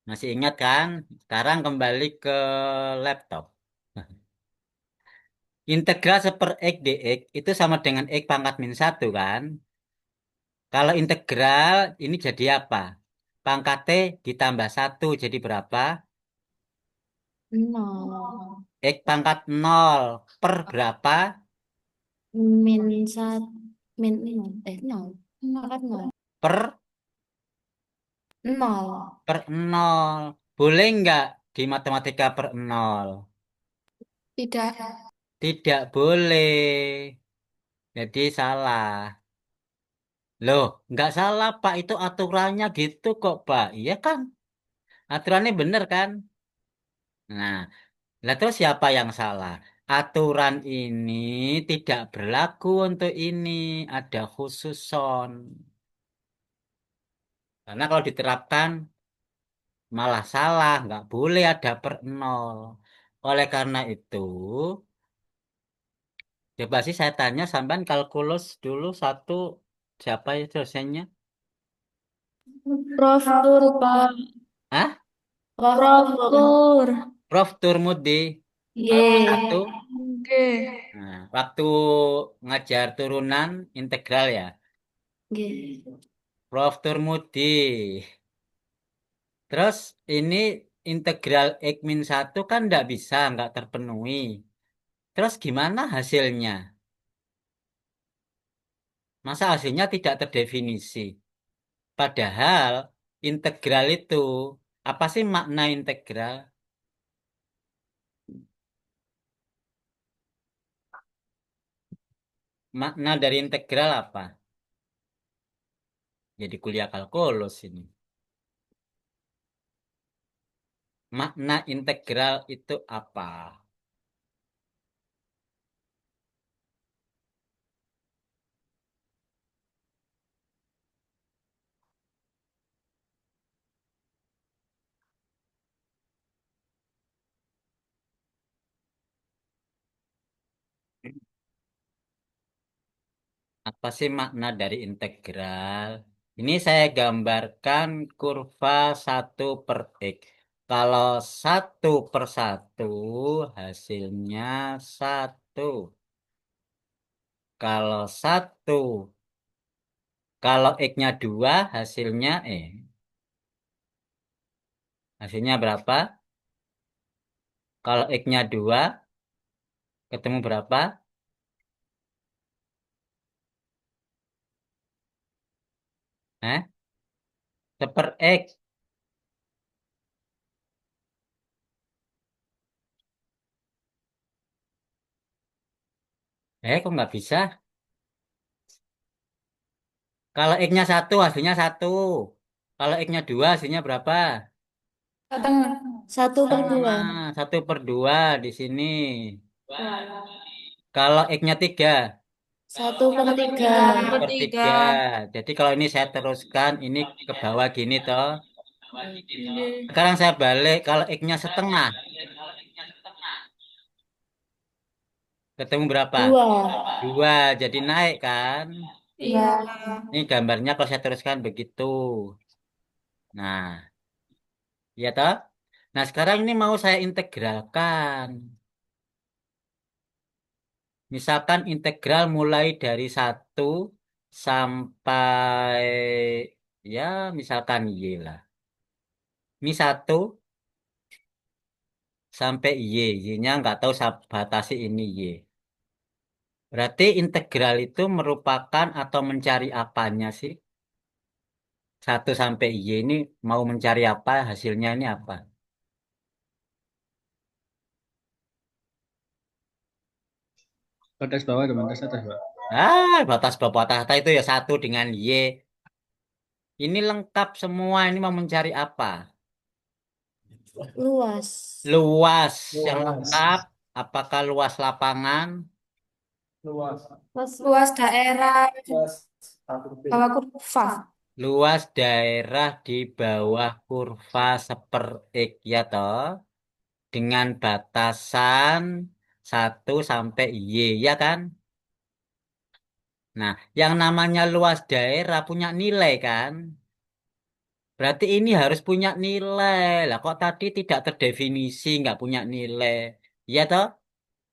Masih ingat kan? Sekarang kembali ke laptop. Integral seper X dx itu sama dengan X pangkat min 1 kan? Kalau integral ini jadi apa? Pangkatnya ditambah 1 jadi berapa? 0. X pangkat 0 per berapa? Min 1. Min 0. 0. Pangkat 0. Per 0. per 0. Boleh nggak di matematika per 0? Tidak. Tidak boleh. Jadi salah. Loh, nggak salah Pak. Itu aturannya gitu kok Pak. Iya kan? Aturannya bener kan? Nah, lah terus siapa yang salah? Aturan ini tidak berlaku untuk ini. Ada khususon. Karena kalau diterapkan malah salah. Nggak boleh ada per nol. Oleh karena itu, coba sih saya tanya sampean kalkulus dulu satu siapa ya dosennya? Prof Tur, Pak. Hah? Prof Tur. Prof Turmudi kalkulus Ye. satu. Oke. Nah, waktu ngajar turunan integral ya. Ye. Prof Turmudi. Terus ini integral X min 1 kan nggak bisa, nggak terpenuhi. Terus gimana hasilnya? Masa hasilnya tidak terdefinisi? Padahal integral itu, apa sih makna integral? Makna dari integral apa? Jadi kuliah kalkulus ini. Makna integral itu apa? Apa sih makna dari integral? Ini saya gambarkan kurva satu per X. Kalau satu per satu hasilnya satu. Kalau satu, kalau X-nya 2 hasilnya hasilnya berapa? Kalau X-nya 2 ketemu berapa? Eh? Seper X. Kok nggak bisa? Kalau X-nya 1 hasilnya satu. Kalau X-nya 2 hasilnya berapa? Setengah. Satu per dua. Setengah. 1/2 di sini. Kalau X-nya 3, Satu per tiga. 1/3. Jadi kalau ini saya teruskan, ini ke bawah gini toh. Sekarang saya balik, kalau X-nya setengah, ketemu berapa? Dua. 2, jadi naik kan? Iya. Ini gambarnya kalau saya teruskan begitu. Nah, ya toh? Nah, sekarang ini mau saya integralkan. Misalkan integral mulai dari satu sampai, ya misalkan Y lah. Ini satu sampai Y. Y-nya nggak tahu saya batasi ini Y. Berarti integral itu merupakan atau mencari apanya sih? Satu sampai Y ini mau mencari apa? Hasilnya ini apa? Batas bawah dengan batas atas, Pak. Batas bawah kata itu ya satu dengan Y. Ini lengkap semua. Ini mau mencari apa? Luas. Luas yang Luas. lengkap. Apakah luas lapangan? Luas. Luas daerah Luas. Satu B. bawah kurva. Luas daerah di bawah kurva seper X ya toh. Dengan batasan satu sampai Y ya kan? Nah, yang namanya luas daerah punya nilai kan? Berarti ini harus punya nilai. Lah kok tadi tidak terdefinisi, nggak punya nilai. Iya toh?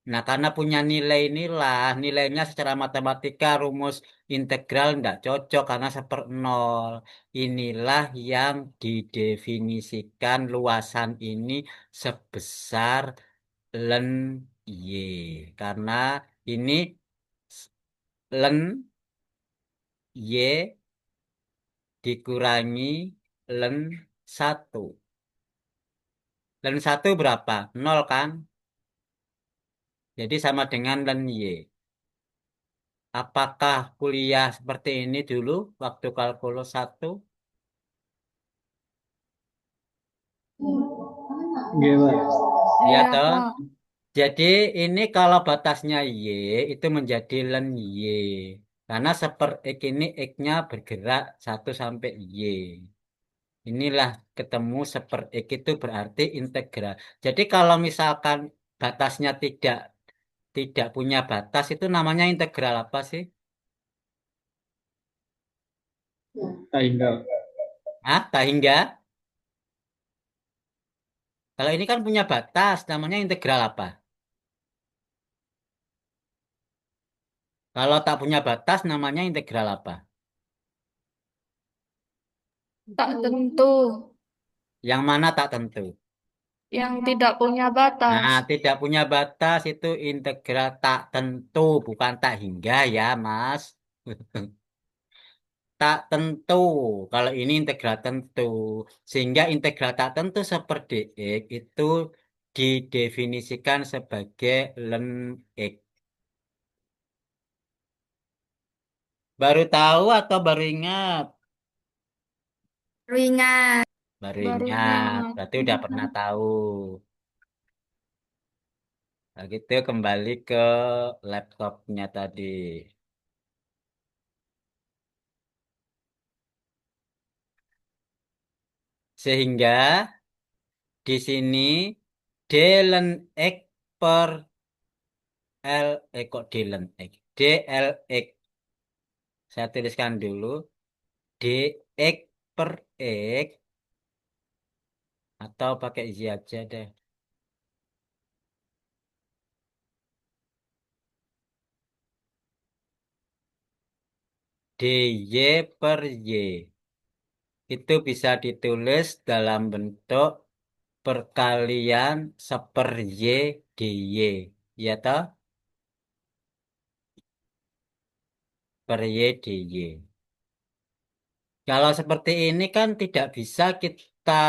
Nah, karena punya nilai inilah, nilainya secara matematika rumus integral nggak cocok karena seper 0. Inilah yang didefinisikan luasan ini sebesar len Y. Karena ini len Y dikurangi len satu. Len satu berapa? 0 kan? Jadi sama dengan len Y. Apakah kuliah seperti ini dulu waktu kalkulus 1? Gimana? Ya Iya, toh. Pak. Jadi ini kalau batasnya Y itu menjadi len Y. Karena seper X ini X-nya bergerak 1 sampai Y. Inilah ketemu seper X itu berarti integral. Jadi kalau misalkan batasnya tidak punya batas itu namanya integral apa sih? Tak hingga. Ah, tak hingga. Kalau ini kan punya batas, namanya integral apa? Kalau tak punya batas, namanya integral apa? Tak tentu. Yang mana tak tentu? Yang tidak punya batas. Nah, tidak punya batas itu integral tak tentu, bukan tak hingga ya, Mas. Tak tentu. Kalau ini integral tentu. Sehingga integral tak tentu seperti X itu didefinisikan sebagai ln X. Baru tahu atau baru ingat? Ringan. Baru Baru ingat. ingat. Berarti udah pernah tahu. Nah, gitu kembali ke laptopnya tadi. Sehingga di sini D ln X per kok D ln X? DLX. Saya tuliskan dulu. DX per X atau pakai Z aja deh. DY per Y. Itu bisa ditulis dalam bentuk perkalian seper Y DY. Ya toh? Per Y DY. Kalau seperti ini kan tidak bisa kita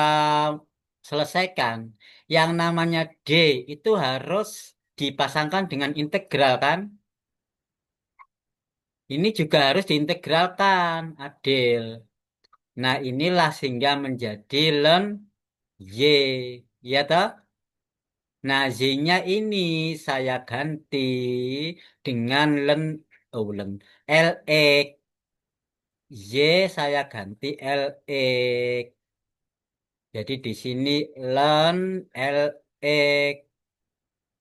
selesaikan. Yang namanya D itu harus dipasangkan dengan integral kan? Ini juga harus diintegralkan, Adil. Nah, inilah sehingga menjadi ln Y. Ya toh? Nah, Z-nya ini saya ganti dengan LX. Y saya ganti LX. Jadi di sini ln LX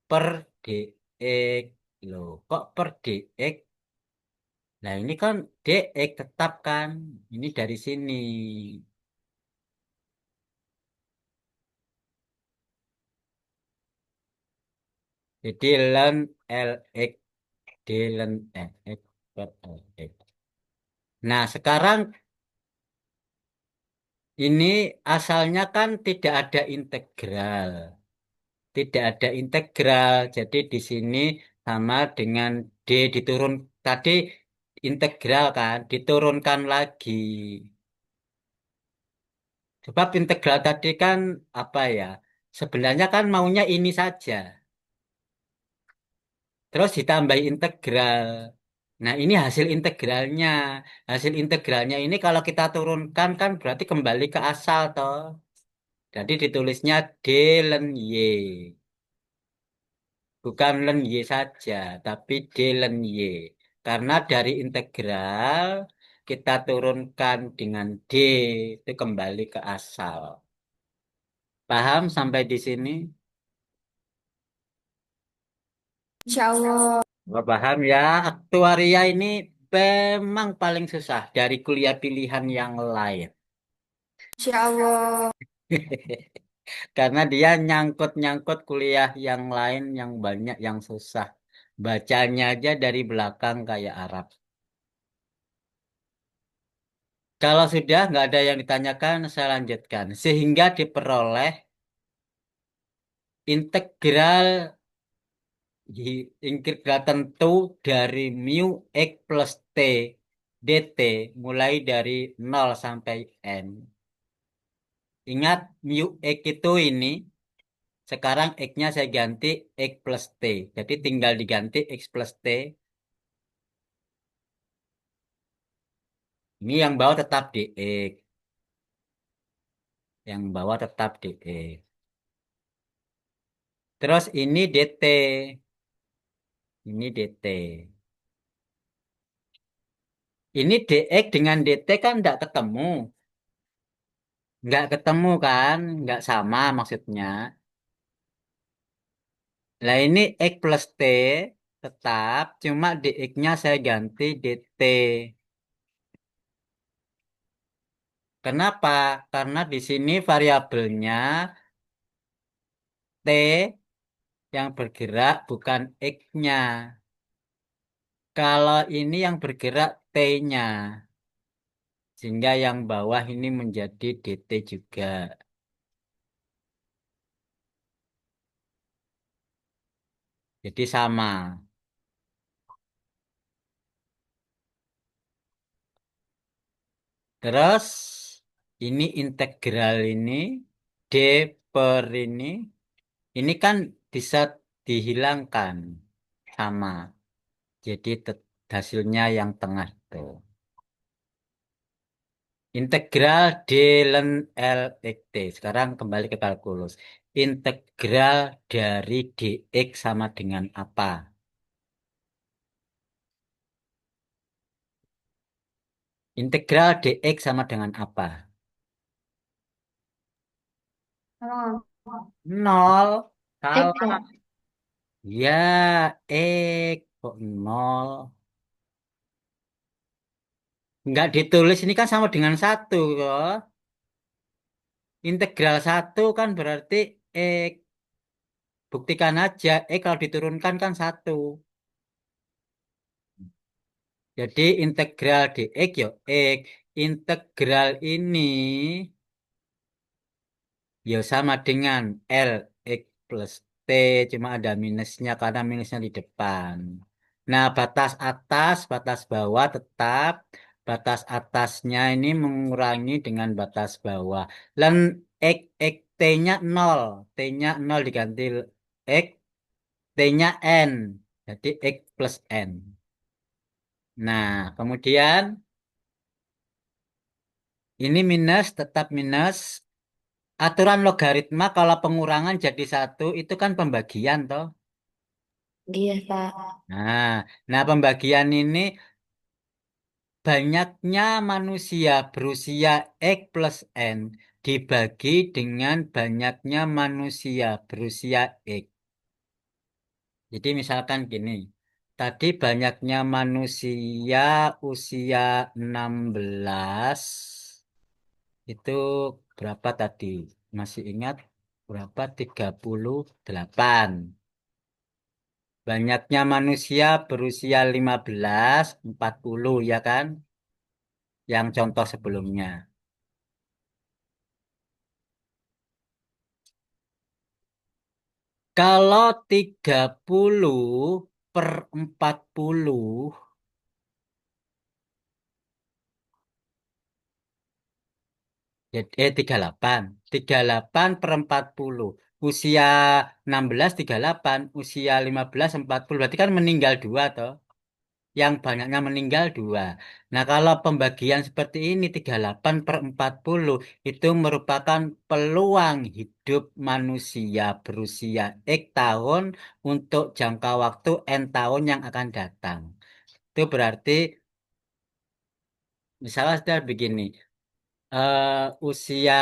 per DX. Loh, kok per DX? Nah, ini kan DX tetap kan. Ini dari sini. Jadi ln LX D ln LX per LX. Nah, sekarang ini asalnya kan tidak ada integral. Tidak ada integral. Jadi di sini sama dengan D diturun. Tadi integral kan, diturunkan lagi. Sebab integral tadi kan apa ya? Sebenarnya kan maunya ini saja. Terus ditambah integral. Nah, ini hasil integralnya. Hasil integralnya ini kalau kita turunkan kan berarti kembali ke asal toh. Jadi ditulisnya D ln Y. Bukan ln Y saja, tapi D ln Y. Karena dari integral kita turunkan dengan D itu kembali ke asal. Paham sampai di sini? Insya Allah. Nggak paham ya, aktuaria ini memang paling susah dari kuliah pilihan yang lain. Insya Allah. Karena dia nyangkut-nyangkut kuliah yang lain yang banyak yang susah. Bacanya aja dari belakang kayak Arab. Kalau sudah nggak ada yang ditanyakan, saya lanjutkan. Sehingga diperoleh integral integral tentu dari mu x plus t dt mulai dari 0 sampai n. Ingat mu x itu ini, sekarang x-nya saya ganti x plus t. Jadi tinggal diganti x plus t. Ini yang bawah tetap dx. Yang bawah tetap DX. Terus ini DT. Ini DT. Ini DX dengan DT kan tidak ketemu. Nggak ketemu kan? Nggak sama maksudnya. Nah ini X plus T tetap. Cuma DX-nya saya ganti DT. Kenapa? Karena di sini variabelnya T yang bergerak bukan X-nya. Kalau ini yang bergerak T-nya. Sehingga yang bawah ini menjadi DT juga. Jadi sama. Terus ini integral ini D per ini kan bisa dihilangkan sama. Jadi hasilnya yang tengah itu. Integral D ln L X T. Sekarang kembali ke kalkulus. Integral dari dx sama dengan apa? Integral dx sama dengan apa? Oh, Nol. X Salah. ya. Ya, kok nol? Nggak ditulis ini kan sama dengan satu kok. Integral satu kan berarti X. Buktikan aja. Kalau diturunkan kan satu. Jadi integral dx ya X. Integral ini ya sama dengan L X plus T. Cuma ada minusnya karena minusnya di depan. Nah, batas atas, batas bawah tetap. Batas atasnya ini mengurangi dengan batas bawah. Dan X T-nya 0. T-nya 0 diganti X. T-nya N. Jadi X plus N. Nah, kemudian ini minus, tetap minus. Aturan logaritma kalau pengurangan jadi satu itu kan pembagian toh. Iya, Pak. Nah, nah pembagian ini banyaknya manusia berusia X plus N dibagi dengan banyaknya manusia berusia X. Jadi misalkan gini, tadi banyaknya manusia usia 16 itu berapa tadi? Masih ingat berapa? 38. Banyaknya manusia berusia 15, 40 ya kan? Yang contoh sebelumnya. Kalau 30 per 40, jadi 38. 38 per 40. Usia 16, 38. Usia 15, 40. Berarti kan meninggal dua toh. Yang banyaknya meninggal dua. Nah, kalau pembagian seperti ini 38 per 40 itu merupakan peluang hidup manusia berusia X tahun untuk jangka waktu N tahun yang akan datang. Itu berarti misalnya sudah begini, usia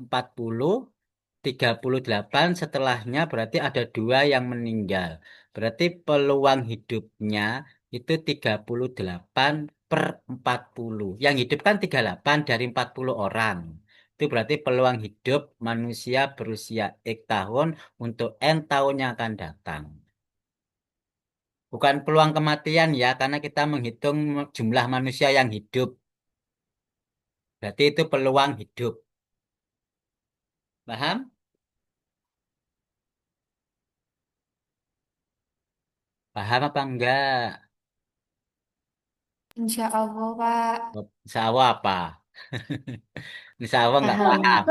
40, 38 setelahnya berarti ada dua yang meninggal. Berarti peluang hidupnya itu 38 per 40. Yang hidup kan 38 dari 40 orang. Itu berarti peluang hidup manusia berusia X tahun untuk N tahun yang akan datang. Bukan peluang kematian ya, karena kita menghitung jumlah manusia yang hidup. Berarti itu peluang hidup. Paham? Paham apa enggak? Insya Allah, Pak. Insya Allah apa? Insya Allah nggak Paham. paham.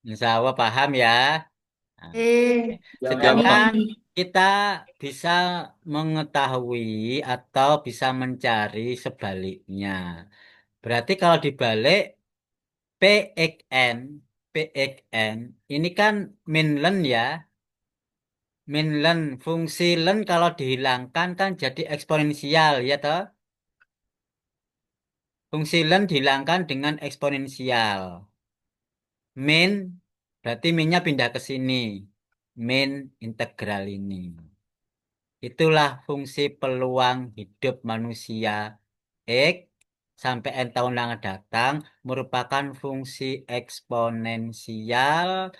Insya Allah paham ya. Nah, Ya, Pak. sedangkan kita bisa mengetahui atau bisa mencari sebaliknya. Berarti kalau dibalik PXN, PXN, ini kan min-len ya. Min-len, fungsi len kalau dihilangkan kan jadi eksponensial, ya toh? Fungsi len dihilangkan dengan eksponensial. Min, berarti minnya pindah ke sini. Min integral ini. Itulah fungsi peluang hidup manusia X sampai N tahun yang akan datang merupakan fungsi eksponensial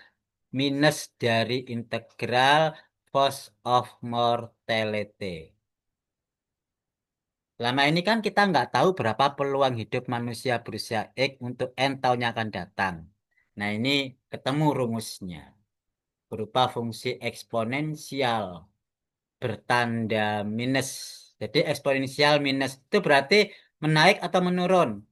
minus dari integral cost of mortality. Lama ini kan kita nggak tahu berapa peluang hidup manusia berusia X untuk N tahun yang akan datang. Nah ini ketemu rumusnya berupa fungsi eksponensial bertanda minus. Jadi eksponensial minus itu berarti menaik atau menurun.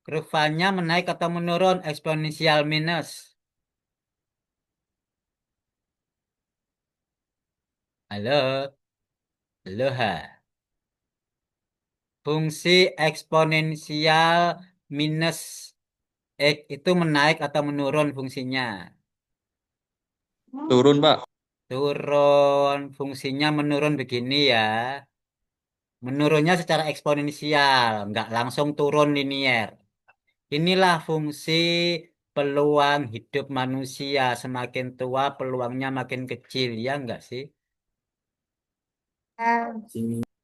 Kurvanya menaik atau menurun eksponensial minus. Halo, halo ha. Fungsi eksponensial minus X itu menaik atau menurun fungsinya. Turun, Pak. Turun, fungsinya menurun begini ya. Menurunnya secara eksponensial, nggak langsung turun linier. Inilah fungsi peluang hidup manusia. Semakin tua peluangnya makin kecil, ya enggak sih?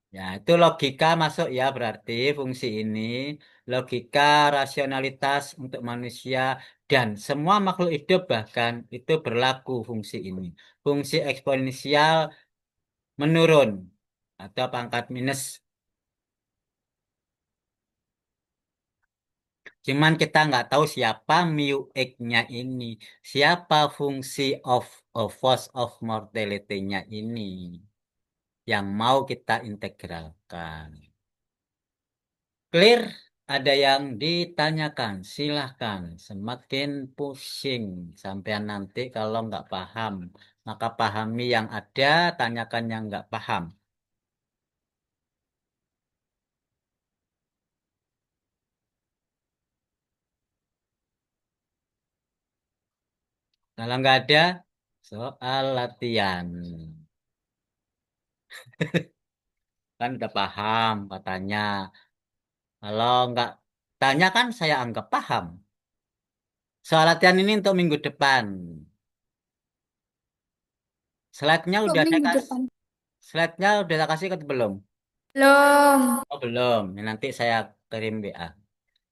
Ya, itu logika masuk ya berarti fungsi ini. Logika rasionalitas untuk manusia dan semua makhluk hidup bahkan itu berlaku fungsi ini. Fungsi eksponensial menurun atau pangkat minus. Cuman kita nggak tahu siapa mu x-nya ini. Siapa fungsi of force of mortality-nya ini. Yang mau kita integralkan. Clear? Ada yang ditanyakan? Silahkan. Semakin pusing. Sampai nanti kalau nggak paham. Maka pahami yang ada, tanyakan yang nggak paham. Kalau nggak ada, soal latihan. Kan udah paham katanya. Kalau nggak tanya kan saya anggap paham. Soal latihan ini untuk minggu depan. Slide-nya Untuk udah saya minggu kasih. depan. Slide-nya udah saya kasih ke belum? Belum. Oh belum. Ya, nanti saya kirim WA.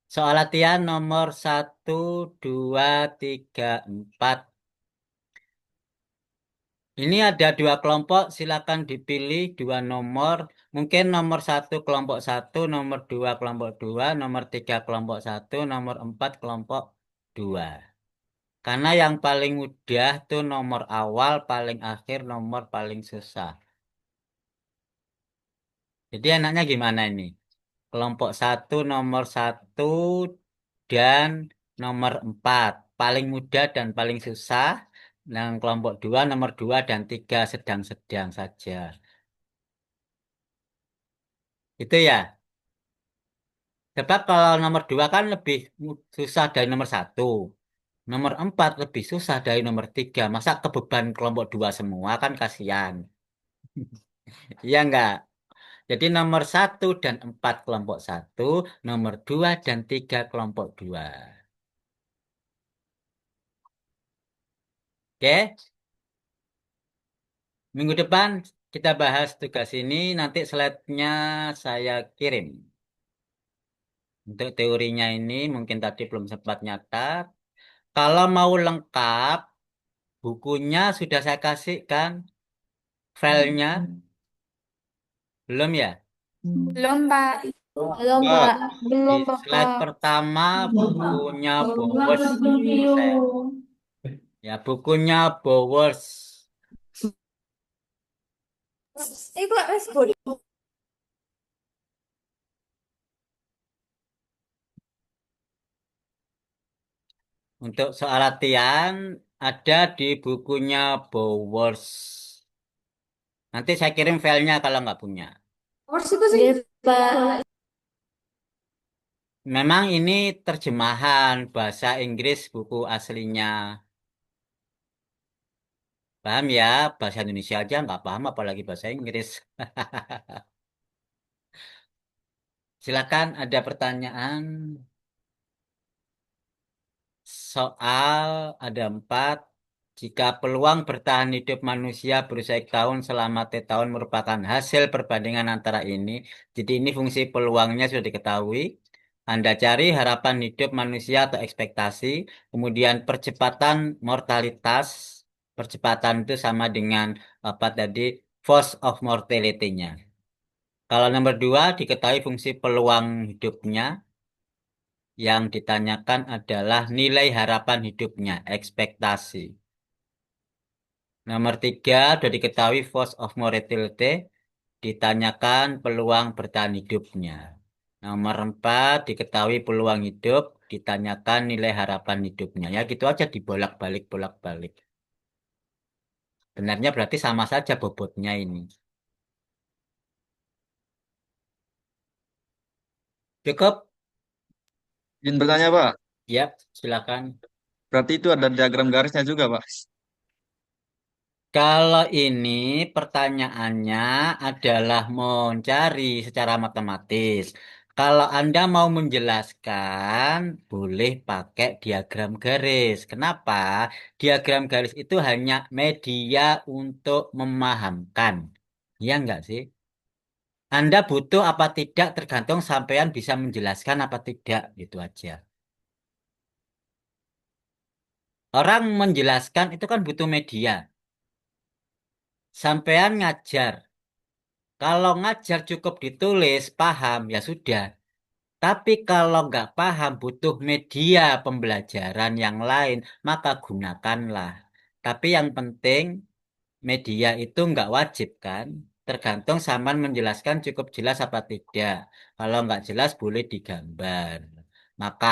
Soal latihan nomor 1, 2, 3, 4. Ini ada dua kelompok. Silakan dipilih dua nomor. Mungkin nomor 1 kelompok 1, nomor 2 kelompok 2, nomor 3 kelompok 1, nomor 4 kelompok 2. Karena yang paling mudah tuh nomor awal, paling akhir, nomor paling susah. Jadi enaknya gimana ini? Kelompok 1 nomor 1 dan nomor 4. Paling mudah dan paling susah. Dan kelompok 2 nomor 2 dan 3 sedang-sedang saja. Itu ya. Sebab kalau nomor 2 kan lebih susah dari nomor 1. Nomor 4 lebih susah dari nomor 3. Masa kebeban kelompok 2 semua kan kasihan. Iya enggak? Jadi nomor 1 dan 4 kelompok 1, nomor 2 dan 3 kelompok 2. Oke, minggu depan kita bahas tugas ini. Nanti slide-nya saya kirim. Untuk teorinya ini mungkin tadi belum sempat nyatat. Kalau mau lengkap, bukunya sudah saya kasihkan, filenya. Belum ya? Belum, Pak. Belum, Pak, Pak. Di Belum, slide Bapak. pertama bukunya Bowers ini Review. saya. Ya, bukunya Bowers. Kok respon? Untuk soal latihan ada di bukunya Bowers. Nanti saya kirim filenya kalau nggak punya. Nomor situ sih. Iya, Pak. Memang ini terjemahan bahasa Inggris buku aslinya. Paham ya? Bahasa Indonesia aja nggak paham, apalagi bahasa Inggris. Silakan, ada pertanyaan. Soal ada 4. Jika peluang bertahan hidup manusia berusia tahun selama T tahun merupakan hasil perbandingan antara ini. Jadi ini fungsi peluangnya sudah diketahui. Anda cari harapan hidup manusia atau ekspektasi. Kemudian percepatan mortalitas. Percepatan itu sama dengan apa tadi? Force of mortality-nya. Kalau nomor 2 diketahui fungsi peluang hidupnya. Yang ditanyakan adalah nilai harapan hidupnya, ekspektasi. Nomor 3, sudah diketahui force of mortality, ditanyakan peluang bertahan hidupnya. Nomor 4, diketahui peluang hidup, ditanyakan nilai harapan hidupnya. Ya gitu aja dibolak-balik, bolak-balik. Benarnya berarti sama saja bobotnya ini. Cukup? Izin bertanya, Pak. Ya, silakan. Berarti itu ada diagram garisnya juga, Pak. Kalau ini pertanyaannya adalah mencari secara matematis. Kalau Anda mau menjelaskan, boleh pakai diagram garis. Kenapa? Diagram garis itu hanya media untuk memahamkan. Ya enggak sih? Anda butuh apa tidak tergantung sampean bisa menjelaskan apa tidak, gitu aja. Orang menjelaskan itu kan butuh media. Sampean ngajar. Kalau ngajar cukup ditulis, paham, ya sudah. Tapi kalau nggak paham, butuh media pembelajaran yang lain, maka gunakanlah. Tapi yang penting, media itu nggak wajib kan? Tergantung zaman menjelaskan cukup jelas apa tidak. Kalau nggak jelas, boleh digambar. Maka,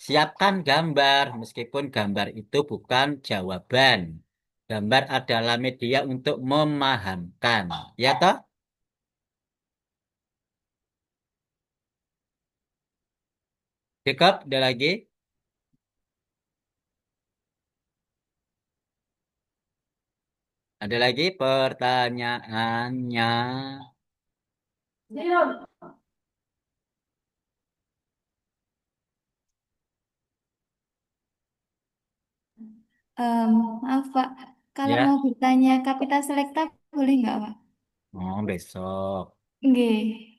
siapkan gambar, meskipun gambar itu bukan jawaban. Gambar adalah media untuk memahamkan. Ya toh? Cukup, ada lagi? Ada lagi pertanyaannya? Em, maaf Pak, kalau mau Ya? bertanya kapital selekta boleh nggak Pak? Oh, besok. Nggih.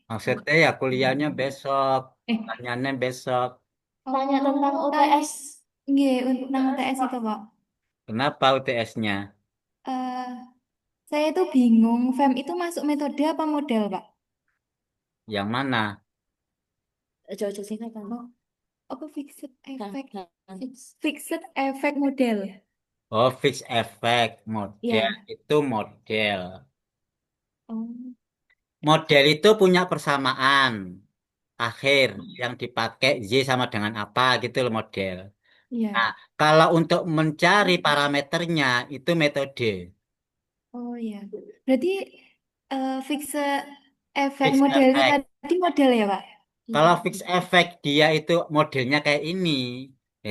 Maksudnya ya kuliahnya besok. Eh, Pertanyaannya besok. tanya tentang UTS. Nggih, tentang UTS itu Pak. Kenapa UTS-nya? Eh, saya itu bingung, FEM itu masuk metode apa model Pak? Yang mana? Jauh-jauh sini kan. Oh, apa fixed effect? Fixed effect model. Oh, fixed effect. Model Ya. itu model. Oh, Model itu punya persamaan akhir yang dipakai Y sama dengan apa gitu loh model. Nah, iya. kalau untuk mencari parameternya itu metode. Oh iya. Berarti fixed effect Fixed modelnya effect. tadi model ya Pak? Kalau fix effect dia itu modelnya kayak ini.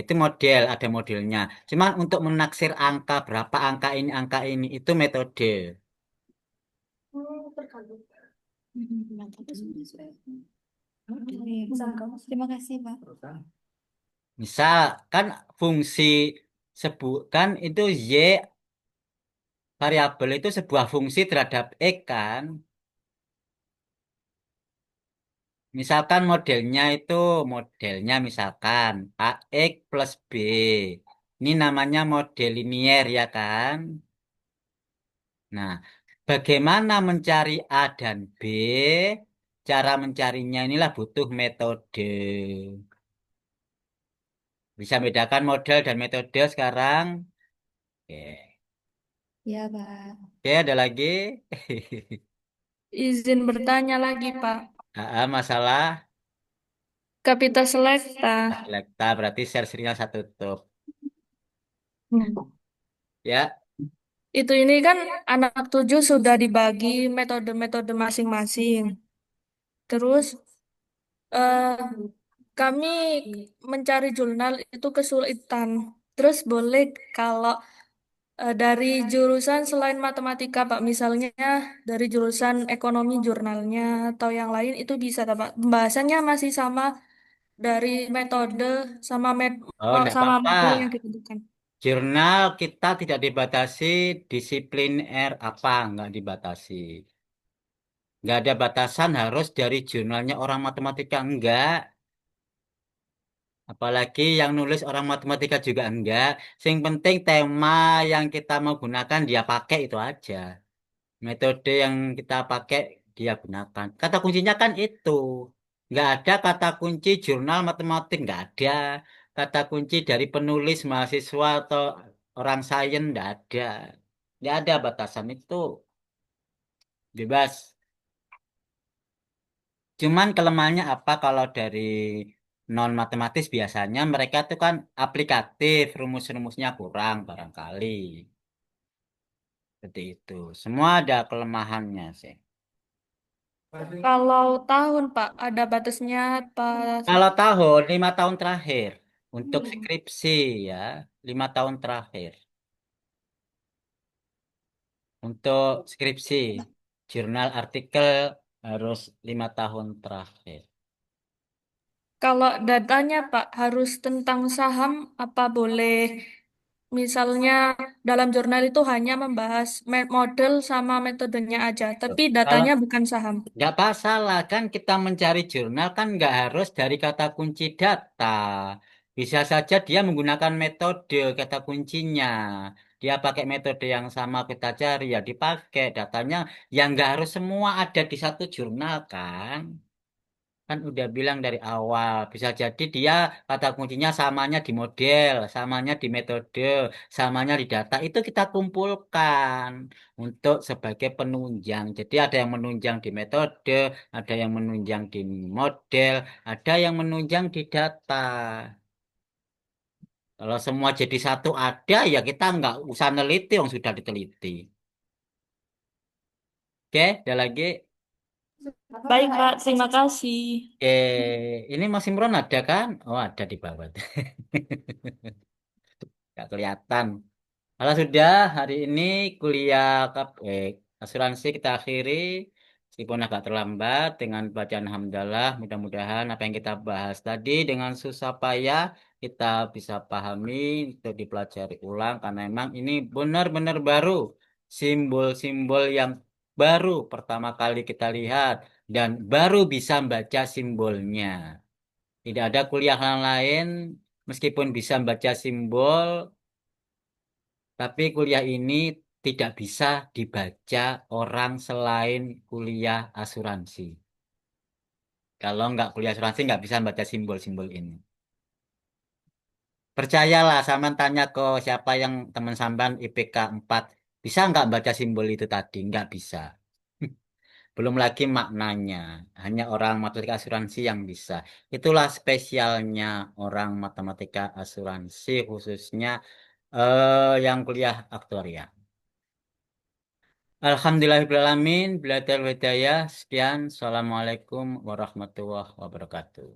Itu model, ada modelnya. Cuma untuk menaksir angka, berapa angka ini itu metode. Oh, tergantung. Mantap. Oke. Terima kasih Pak. Misal, kan fungsi sebutkan itu Y variabel itu sebuah fungsi terhadap X kan. Misalkan modelnya misalkan AX plus B. Ini namanya model linier ya kan. Nah, bagaimana mencari A dan B? Cara mencarinya inilah butuh metode. Bisa bedakan model dan metode sekarang? Oke, Ya Pak. Oke, ada lagi? Izin bertanya lagi, Pak. Masalah Kapital selekta. selekta berarti seri-serinya satu tutup. Hmm. Ya, Itu ini kan anak 7 sudah dibagi metode-metode masing-masing. Terus, eh, kami mencari jurnal itu kesulitan. Terus boleh kalau dari jurusan selain matematika, Pak, misalnya dari jurusan ekonomi jurnalnya atau yang lain itu bisa, tak, Pak? Pembahasannya masih sama dari metode sama Oh, enggak sama apa-apa. model yang ditentukan. Jurnal kita tidak dibatasi disipliner apa, nggak dibatasi. Nggak ada batasan harus dari jurnalnya orang matematika, enggak. Apalagi yang nulis orang matematika juga enggak. Yang penting tema yang kita mau gunakan dia pakai itu aja. Metode yang kita pakai dia gunakan. Kata kuncinya kan itu. Nggak ada kata kunci jurnal matematik, nggak ada. Kata kunci dari penulis mahasiswa atau orang sains, nggak ada. Nggak ada batasan itu. Bebas. Cuman kelemahannya apa kalau dari non matematis biasanya mereka tuh kan aplikatif, rumus-rumusnya kurang barangkali. Seperti itu. Semua ada kelemahannya sih. Kalau tahun, Pak, ada batasnya pas. Kalau tahun, 5 tahun terakhir. Untuk skripsi ya, 5 tahun terakhir. Untuk skripsi, jurnal artikel harus 5 tahun terakhir. Kalau datanya, Pak, harus tentang saham, apa boleh? Misalnya dalam jurnal itu hanya membahas model sama metodenya aja, tapi Kalau datanya bukan saham. nggak masalah kan kita mencari jurnal kan nggak harus dari kata kunci data. Bisa saja dia menggunakan metode kata kuncinya. Dia pakai metode yang sama kita cari ya dipakai datanya yang nggak harus semua ada di satu jurnal kan. Kan udah bilang dari awal, bisa jadi dia kata kuncinya samanya di model, samanya di metode, samanya di data. Itu kita kumpulkan untuk sebagai penunjang. Jadi ada yang menunjang di metode, ada yang menunjang di model, ada yang menunjang di data. Kalau semua jadi satu ada, ya kita nggak usah neliti yang sudah diteliti. Oke, ada lagi. Baik, Pak, terima kasih. Ini Mas Imron ada kan? Oh, ada di bawah. Nggak kelihatan. Kalau sudah hari ini kuliah asuransi kita akhiri, meskipun agak terlambat dengan bacaan hamdalah, mudah-mudahan apa yang kita bahas tadi dengan susah payah kita bisa pahami untuk dipelajari ulang karena memang ini benar-benar baru, simbol-simbol yang baru pertama kali kita lihat dan baru bisa membaca simbolnya. Tidak ada kuliah yang lain meskipun bisa membaca simbol tapi kuliah ini tidak bisa dibaca orang selain kuliah asuransi. Kalau nggak kuliah asuransi nggak bisa baca simbol-simbol ini. Percayalah, sama tanya ke siapa yang teman sampean IPK 4. Bisa nggak baca simbol itu tadi? Nggak bisa. Belum lagi maknanya. Hanya orang matematika asuransi yang bisa. Itulah spesialnya orang matematika asuransi khususnya yang kuliah aktuaria. Alhamdulillahirrahmanirrahim. Belajar hidayah. Sekian. Assalamualaikum warahmatullahi wabarakatuh.